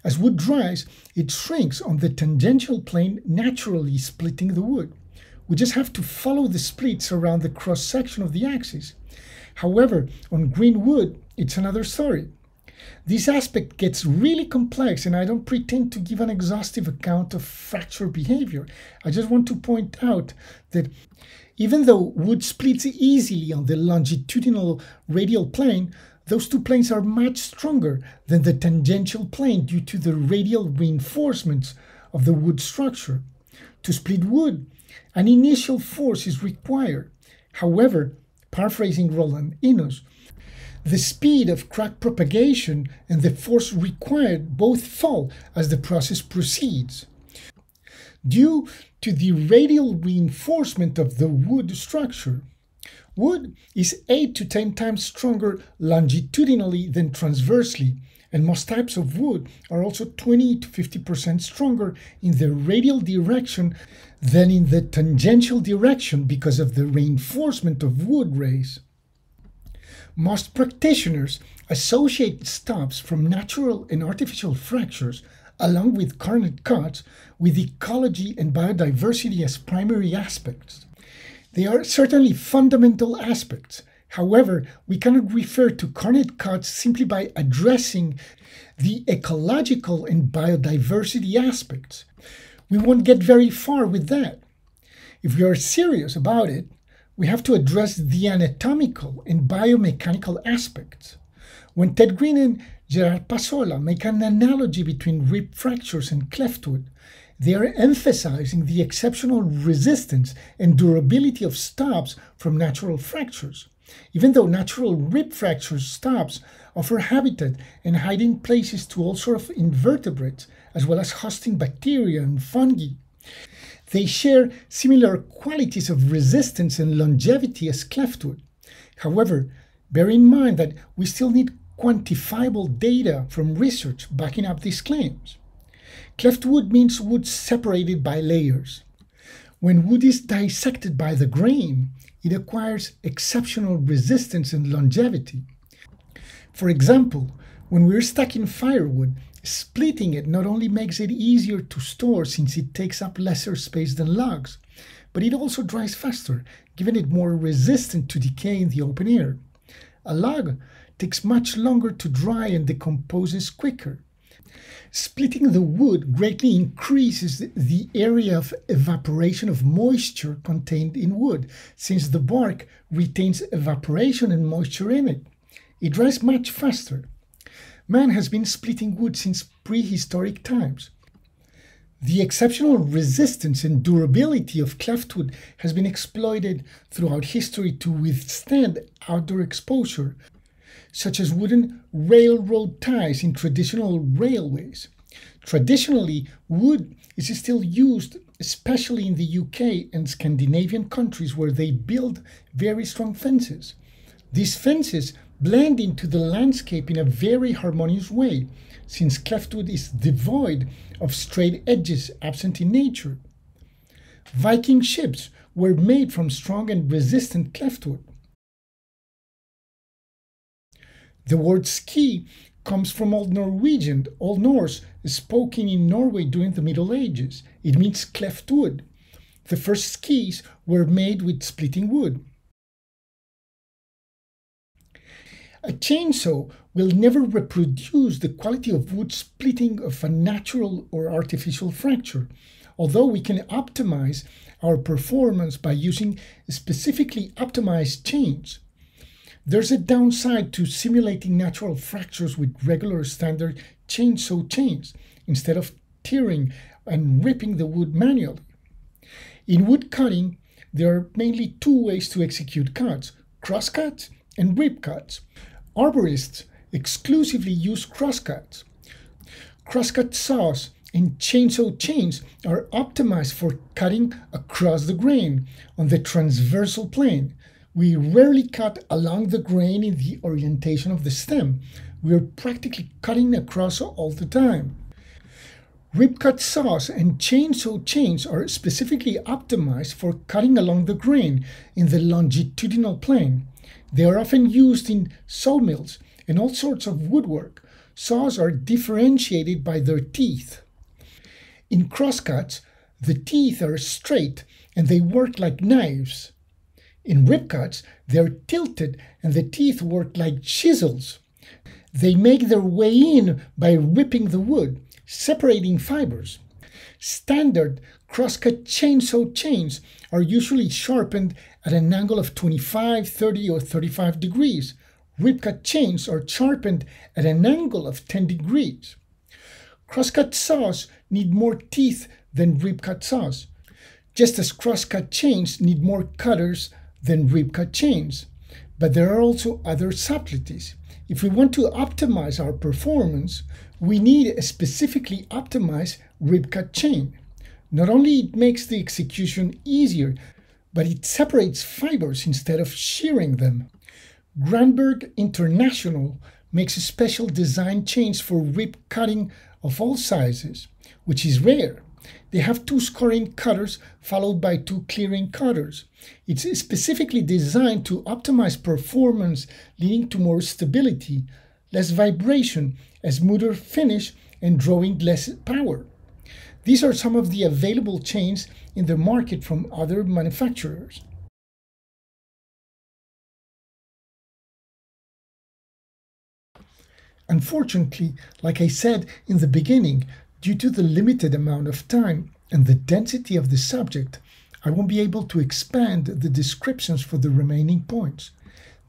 As wood dries, it shrinks on the tangential plane, naturally splitting the wood. We just have to follow the splits around the cross-section of the axis. However, on green wood, it's another story. This aspect gets really complex, and I don't pretend to give an exhaustive account of fracture behavior. I just want to point out that even though wood splits easily on the longitudinal radial plane, those two planes are much stronger than the tangential plane due to the radial reinforcements of the wood structure. To split wood, an initial force is required. However, paraphrasing Roland Inus, the speed of crack propagation and the force required both fall as the process proceeds. Due to the radial reinforcement of the wood structure, wood is 8 to 10 times stronger longitudinally than transversely, and most types of wood are also 20 to 50% stronger in the radial direction than in the tangential direction because of the reinforcement of wood rays. Most practitioners associate stops from natural and artificial fractures, along with cornet cuts, with ecology and biodiversity as primary aspects. They are certainly fundamental aspects. However, we cannot refer to cornet cuts simply by addressing the ecological and biodiversity aspects. We won't get very far with that. If we are serious about it, we have to address the anatomical and biomechanical aspects. When Ted Green and Gerard Pasola make an analogy between rib fractures and cleftwood, they are emphasizing the exceptional resistance and durability of stops from natural fractures. Even though natural rib fracture stops offer habitat and hiding places to all sorts of invertebrates, as well as hosting bacteria and fungi, they share similar qualities of resistance and longevity as cleftwood. However, bear in mind that we still need quantifiable data from research backing up these claims. Cleftwood means wood separated by layers. When wood is dissected by the grain, it acquires exceptional resistance and longevity. For example, when we're stacking firewood, splitting it not only makes it easier to store since it takes up lesser space than logs, but it also dries faster, giving it more resistant to decay in the open air. A log takes much longer to dry and decomposes quicker. Splitting the wood greatly increases the area of evaporation of moisture contained in wood, since the bark retains evaporation and moisture in it. It dries much faster. Man has been splitting wood since prehistoric times. The exceptional resistance and durability of cleft wood has been exploited throughout history to withstand outdoor exposure, such as wooden railroad ties in traditional railways. Traditionally, wood is still used, especially in the UK and Scandinavian countries where they build very strong fences. These fences blend into the landscape in a very harmonious way, since cleftwood is devoid of straight edges absent in nature. Viking ships were made from strong and resistant cleftwood. The word ski comes from Old Norwegian, Old Norse, spoken in Norway during the Middle Ages. It means cleft wood. The first skis were made with splitting wood. A chainsaw will never reproduce the quality of wood splitting of a natural or artificial fracture, although we can optimize our performance by using specifically optimized chains. There's a downside to simulating natural fractures with regular standard chainsaw chains, instead of tearing and ripping the wood manually. In wood cutting, there are mainly two ways to execute cuts: crosscuts and rip cuts. Arborists exclusively use crosscuts. Crosscut saws and chainsaw chains are optimized for cutting across the grain on the transversal plane. We rarely cut along the grain in the orientation of the stem. We are practically cutting across all the time. Rip-cut saws and chainsaw chains are specifically optimized for cutting along the grain in the longitudinal plane. They are often used in sawmills and all sorts of woodwork. Saws are differentiated by their teeth. In crosscuts, the teeth are straight and they work like knives. In rip-cuts, they are tilted and the teeth work like chisels. They make their way in by ripping the wood, separating fibers. Standard crosscut chainsaw chains are usually sharpened at an angle of 25, 30, or 35 degrees. Rip-cut chains are sharpened at an angle of 10 degrees. Crosscut saws need more teeth than rip-cut saws, just as crosscut chains need more cutters than rip-cut chains. But there are also other subtleties. If we want to optimize our performance, we need a specifically optimized rip-cut chain. Not only it makes the execution easier, but it separates fibers instead of shearing them. Granberg International makes special design chains for rip cutting of all sizes, which is rare. They have 2 scoring cutters followed by 2 clearing cutters. It's specifically designed to optimize performance, leading to more stability, less vibration, a smoother finish, and drawing less power. These are some of the available chains in the market from other manufacturers. Unfortunately, like I said in the beginning, due to the limited amount of time and the density of the subject, I won't be able to expand the descriptions for the remaining points.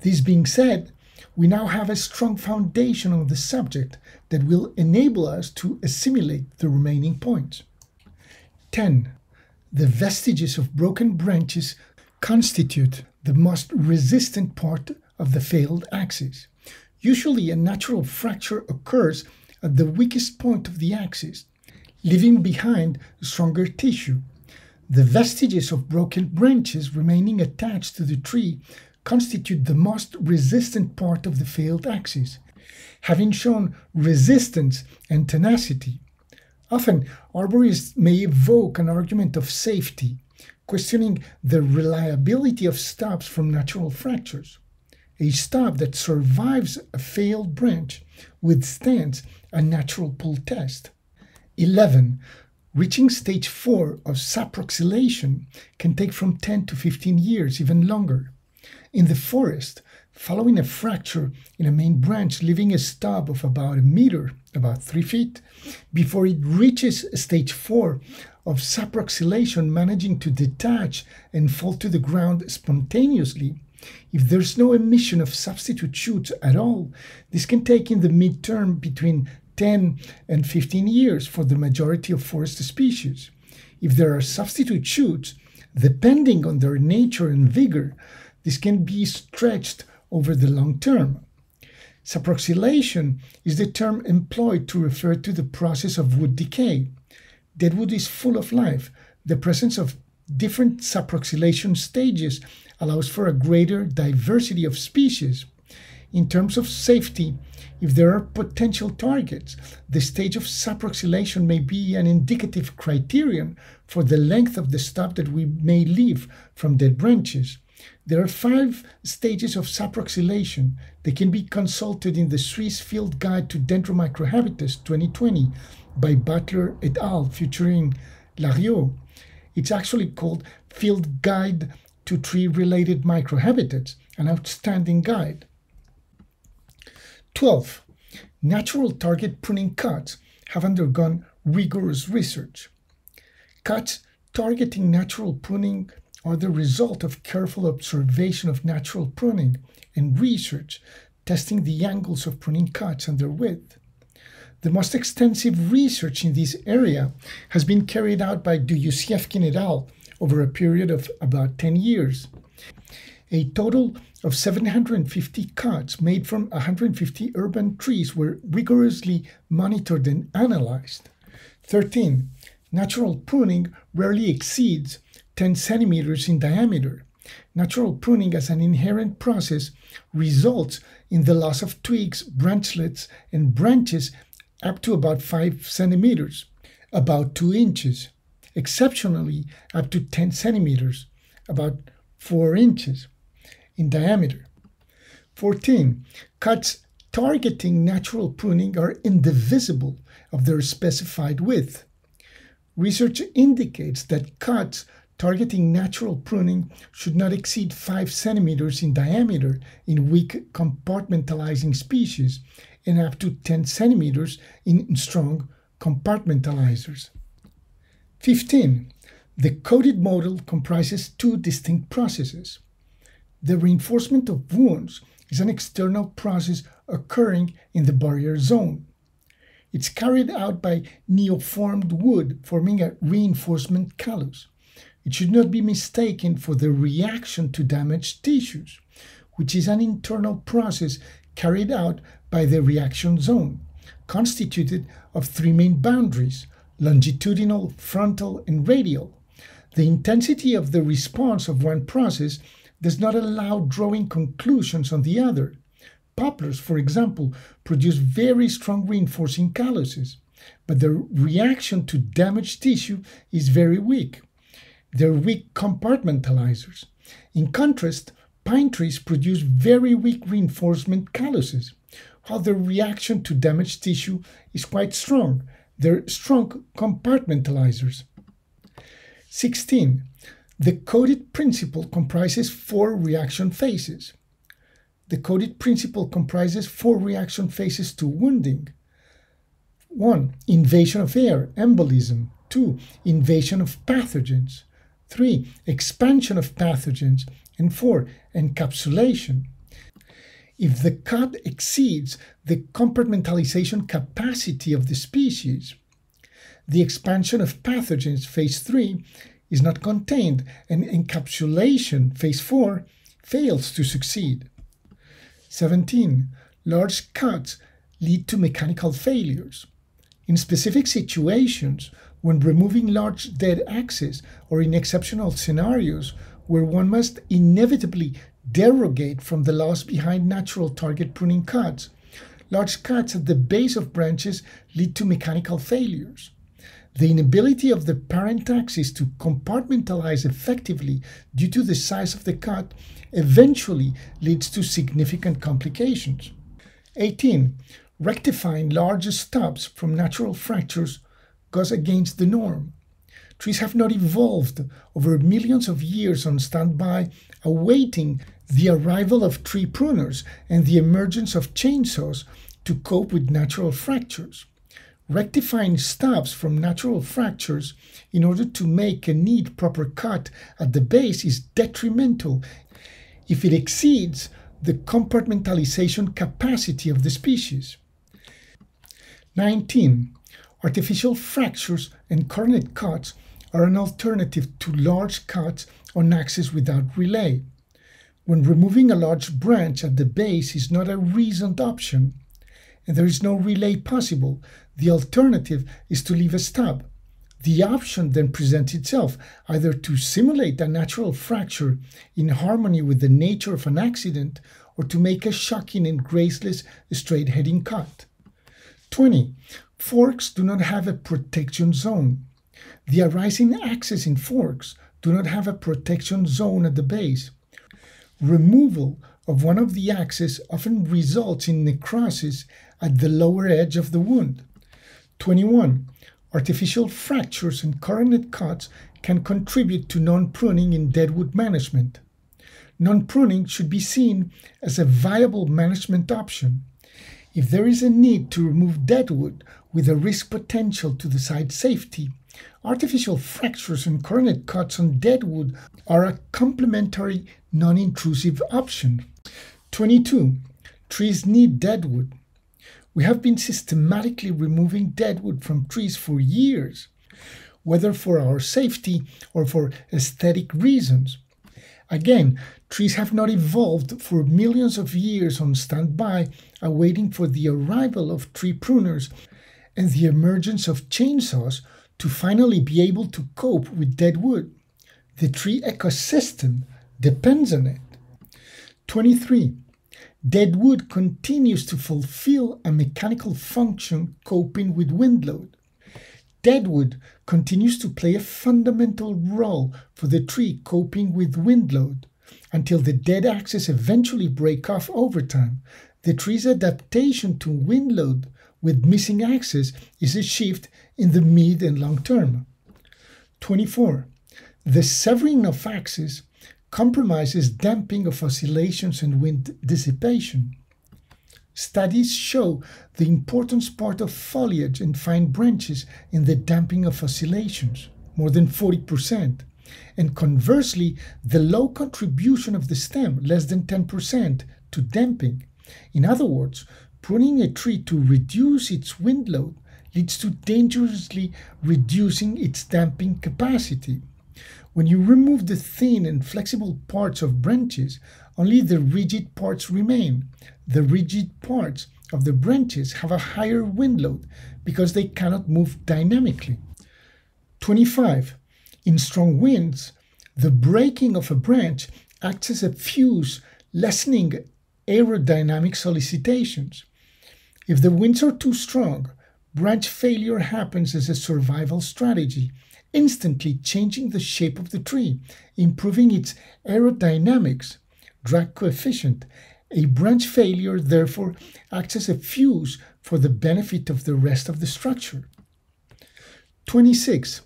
This being said, we now have a strong foundation on the subject that will enable us to assimilate the remaining points. 10. The vestiges of broken branches constitute the most resistant part of the failed axis. Usually a natural fracture occurs at the weakest point of the axis, leaving behind stronger tissue. The vestiges of broken branches remaining attached to the tree constitute the most resistant part of the failed axis, having shown resistance and tenacity. Often, arborists may evoke an argument of safety, questioning the reliability of stubs from natural fractures. A stub that survives a failed branch withstands a natural pull test. 11. Reaching stage 4 of saproxylation can take from 10 to 15 years, even longer. In the forest, following a fracture in a main branch, leaving a stub of about a meter, about 3 feet, before it reaches stage 4 of saproxylation, managing to detach and fall to the ground spontaneously. If there's no emission of substitute shoots at all, this can take in the midterm between 10 and 15 years for the majority of forest species. If there are substitute shoots, depending on their nature and vigor, this can be stretched over the long term. Saproxylation is the term employed to refer to the process of wood decay. Deadwood is full of life. The presence of different saproxylation stages allows for a greater diversity of species. In terms of safety, if there are potential targets, the stage of saproxylation may be an indicative criterion for the length of the stub that we may leave from dead branches. There are 5 stages of saproxylation. They can be consulted in the Swiss Field Guide to Dendromicrohabitus 2020 by Butler et al. Featuring Lariot. It's actually called Field Guide to Tree-Related Microhabitats, an outstanding guide. 12. Natural target pruning cuts have undergone rigorous research. Cuts targeting natural pruning are the result of careful observation of natural pruning and research testing the angles of pruning cuts and their width. The most extensive research in this area has been carried out by Duyusievkin et al. Over a period of about 10 years. A total of 750 cuts made from 150 urban trees were rigorously monitored and analyzed. 13. Natural pruning rarely exceeds 10 centimeters in diameter. Natural pruning as an inherent process results in the loss of twigs, branchlets, and branches up to about 5 centimeters, about 2 inches. Exceptionally, up to 10 centimeters, about 4 inches in diameter. 14. Cuts targeting natural pruning are indivisible of their specified width. Research indicates that cuts targeting natural pruning should not exceed 5 centimeters in diameter in weak compartmentalizing species and up to 10 centimeters in strong compartmentalizers. 15. The coated model comprises 2 distinct processes. The reinforcement of wounds is an external process occurring in the barrier zone. It's carried out by neoformed wood, forming a reinforcement callus. It should not be mistaken for the reaction to damaged tissues, which is an internal process carried out by the reaction zone, constituted of 3 main boundaries: longitudinal, frontal, and radial. The intensity of the response of one process does not allow drawing conclusions on the other. Poplars, for example, produce very strong reinforcing calluses, but their reaction to damaged tissue is very weak. They're weak compartmentalizers. In contrast, pine trees produce very weak reinforcement calluses, while their reaction to damaged tissue is quite strong. They're strong compartmentalizers. 16. The coated principle comprises 4 reaction phases. The coated principle comprises 4 reaction phases to wounding. 1. Invasion of air, embolism. 2. Invasion of pathogens. 3. Expansion of pathogens. And 4. Encapsulation. If the cut exceeds the compartmentalization capacity of the species, the expansion of pathogens, phase 3, is not contained, and encapsulation, phase 4, fails to succeed. 17. Large cuts lead to mechanical failures. In specific situations, when removing large dead axes, or in exceptional scenarios where one must inevitably derogate from the laws behind natural target pruning cuts, large cuts at the base of branches lead to mechanical failures. The inability of the parent axis to compartmentalize effectively due to the size of the cut eventually leads to significant complications. 18. Rectifying large stubs from natural fractures goes against the norm. Trees have not evolved over millions of years on standby, awaiting the arrival of tree pruners and the emergence of chainsaws to cope with natural fractures. Rectifying stubs from natural fractures in order to make a neat proper cut at the base is detrimental if it exceeds the compartmentalization capacity of the species. 19. Artificial fractures and coronet cuts are an alternative to large cuts on axes without relay. When removing a large branch at the base is not a reasoned option, and there is no relay possible, the alternative is to leave a stub. The option then presents itself either to simulate a natural fracture in harmony with the nature of an accident or to make a shocking and graceless straight-heading cut. 20. Forks do not have a protection zone. The arising axes in forks do not have a protection zone at the base. Removal of one of the axes often results in necrosis at the lower edge of the wound. 21. Artificial fractures and coronet cuts can contribute to non-pruning in deadwood management. Non-pruning should be seen as a viable management option. If there is a need to remove deadwood with a risk potential to the site safety, artificial fractures and coronet cuts on deadwood are a complementary, non-intrusive option. 22. Trees need deadwood. We have been systematically removing deadwood from trees for years, whether for our safety or for aesthetic reasons. Again, trees have not evolved for millions of years on standby, awaiting for the arrival of tree pruners and the emergence of chainsaws to finally be able to cope with dead wood. The tree ecosystem depends on it. 23. Dead wood continues to fulfill a mechanical function coping with wind load. Dead wood continues to play a fundamental role for the tree coping with wind load until the dead axes eventually break off over time. The tree's adaptation to wind load with missing axes is achieved in the mid and long term. 24. The severing of axes compromises damping of oscillations and wind dissipation. Studies show the important part of foliage and fine branches in the damping of oscillations, more than 40%, and conversely, the low contribution of the stem, less than 10%, to damping. In other words, pruning a tree to reduce its wind load leads to dangerously reducing its damping capacity. When you remove the thin and flexible parts of branches, only the rigid parts remain. The rigid parts of the branches have a higher wind load because they cannot move dynamically. 25. In strong winds, the breaking of a branch acts as a fuse, lessening aerodynamic solicitations. If the winds are too strong, branch failure happens as a survival strategy, instantly changing the shape of the tree, improving its aerodynamics, drag coefficient. A branch failure, therefore, acts as a fuse for the benefit of the rest of the structure. 26.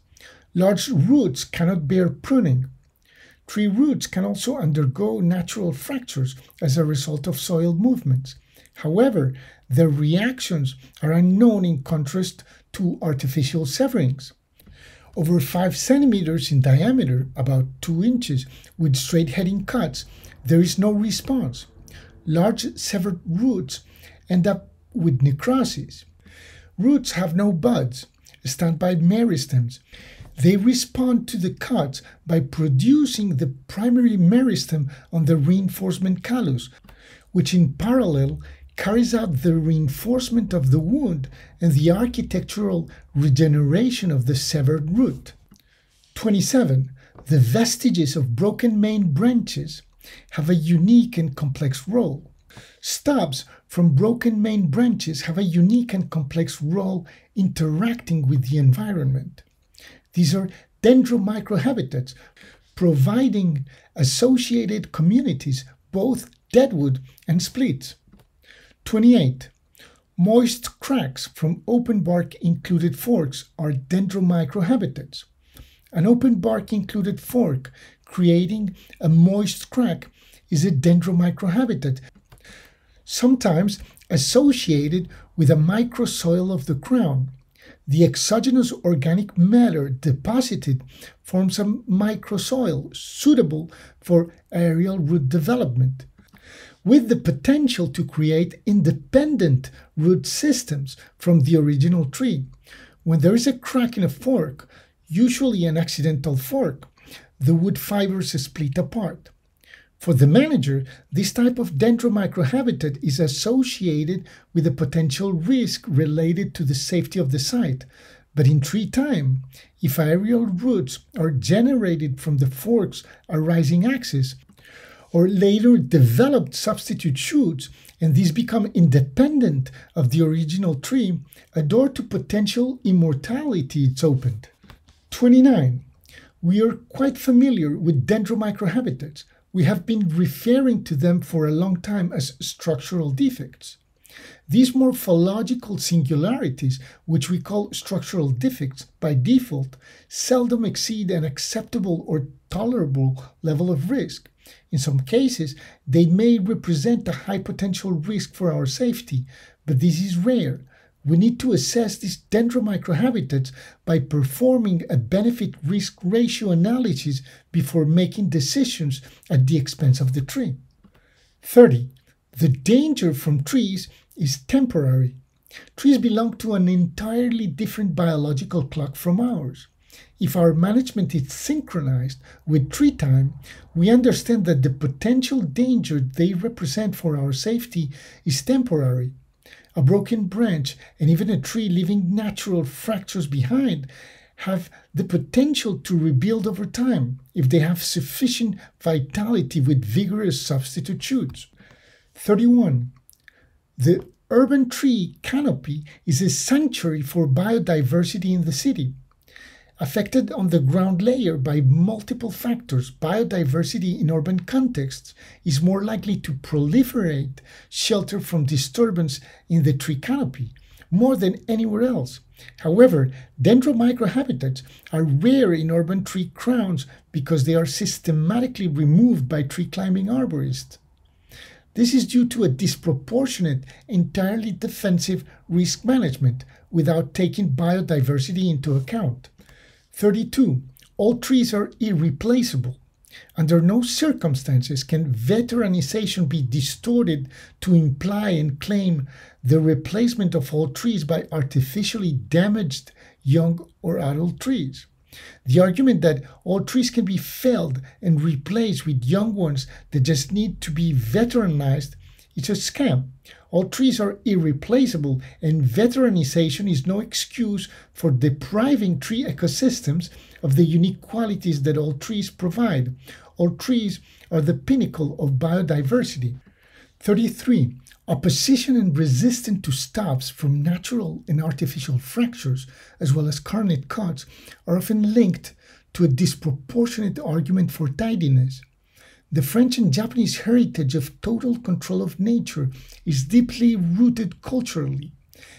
Large roots cannot bear pruning. Tree roots can also undergo natural fractures as a result of soil movements. However, their reactions are unknown in contrast to artificial severings. Over 5 centimeters in diameter, about 2 inches, with straight-heading cuts, there is no response. Large severed roots end up with necrosis. Roots have no buds, standby meristems. They respond to the cuts by producing the primary meristem on the reinforcement callus, which in parallel carries out the reinforcement of the wound and the architectural regeneration of the severed root. 27. The vestiges of broken main branches have a unique and complex role. Stubs from broken main branches have a unique and complex role interacting with the environment. These are dendromicrohabitats, providing associated communities, both deadwood and splits. 28. Moist cracks from open bark included forks are dendromicrohabitats. An open bark included fork creating a moist crack is a dendromicrohabitat, sometimes associated with a microsoil of the crown. The exogenous organic matter deposited forms a microsoil suitable for aerial root development, with the potential to create independent root systems from the original tree. When there is a crack in a fork, usually an accidental fork, the wood fibers split apart. For the manager, this type of dendromicrohabitat is associated with a potential risk related to the safety of the site. But in tree time, if aerial roots are generated from the fork's arising axis, or later developed substitute shoots, and these become independent of the original tree, a door to potential immortality is opened. 29. We are quite familiar with dendromicrohabitats. We have been referring to them for a long time as structural defects. These morphological singularities, which we call structural defects by default, seldom exceed an acceptable or tolerable level of risk. In some cases, they may represent a high potential risk for our safety, but this is rare. We need to assess these dendromicrohabitats by performing a benefit-risk ratio analysis before making decisions at the expense of the tree. 30. The danger from trees is temporary. Trees belong to an entirely different biological clock from ours. If our management is synchronized with tree time, we understand that the potential danger they represent for our safety is temporary. A broken branch and even a tree leaving natural fractures behind have the potential to rebuild over time if they have sufficient vitality with vigorous substitute shoots. 31. The urban tree canopy is a sanctuary for biodiversity in the city. Affected on the ground layer by multiple factors, biodiversity in urban contexts is more likely to proliferate shelter from disturbance in the tree canopy, more than anywhere else. However, dendromicrohabitats are rare in urban tree crowns because they are systematically removed by tree climbing arborists. This is due to a disproportionate, entirely defensive risk management without taking biodiversity into account. 32. All trees are irreplaceable. Under no circumstances can veteranization be distorted to imply and claim the replacement of all trees by artificially damaged young or adult trees. The argument that all trees can be felled and replaced with young ones that just need to be veteranized is a scam. All trees are irreplaceable, and veteranization is no excuse for depriving tree ecosystems of the unique qualities that all trees provide. All trees are the pinnacle of biodiversity. 33. Opposition and resistance to stubs from natural and artificial fractures, as well as carnate cuts, are often linked to a disproportionate argument for tidiness. The French and Japanese heritage of total control of nature is deeply rooted culturally.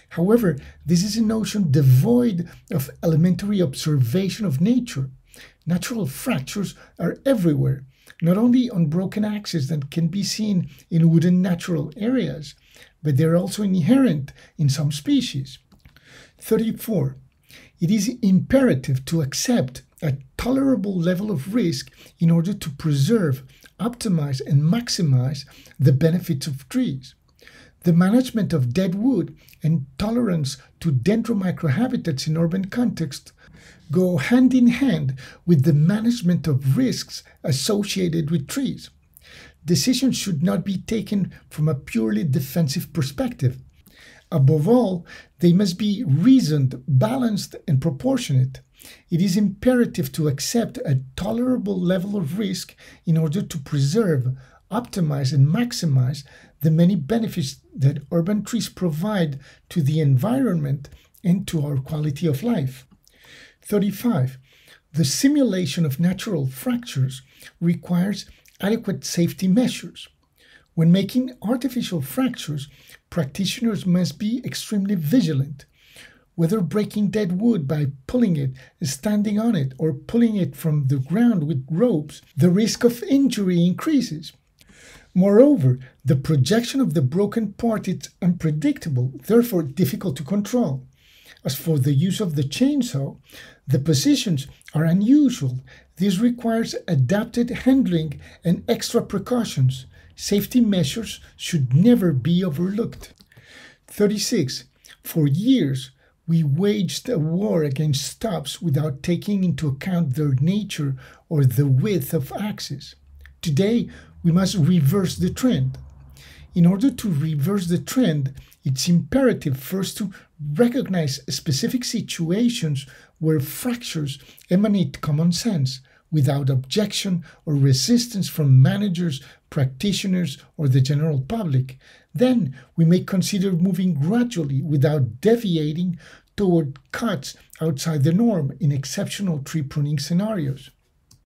However, this is a notion devoid of elementary observation of nature. Natural fractures are everywhere, not only on broken axes that can be seen in wooden natural areas, but they are also inherent in some species. 34. It is imperative to accept a tolerable level of risk in order to preserve, optimize, and maximize the benefits of trees. The management of dead wood and tolerance to dendromicrohabitats in urban contexts go hand in hand with the management of risks associated with trees. Decisions should not be taken from a purely defensive perspective. Above all, they must be reasoned, balanced, and proportionate. It is imperative to accept a tolerable level of risk in order to preserve, optimize and maximize the many benefits that urban trees provide to the environment and to our quality of life. 35. The simulation of natural fractures requires adequate safety measures. When making artificial fractures, practitioners must be extremely vigilant. Whether breaking dead wood by pulling it, standing on it, or pulling it from the ground with ropes, the risk of injury increases. Moreover, the projection of the broken part is unpredictable, therefore difficult to control. As for the use of the chainsaw, the positions are unusual. This requires adapted handling and extra precautions. Safety measures should never be overlooked. 36. For years, we waged a war against stubs without taking into account their nature or the width of axes. Today, we must reverse the trend. In order to reverse the trend, it's imperative first to recognize specific situations where fractures emanate common sense, without objection or resistance from managers, practitioners, or the general public. Then we may consider moving gradually without deviating toward cuts outside the norm in exceptional tree pruning scenarios.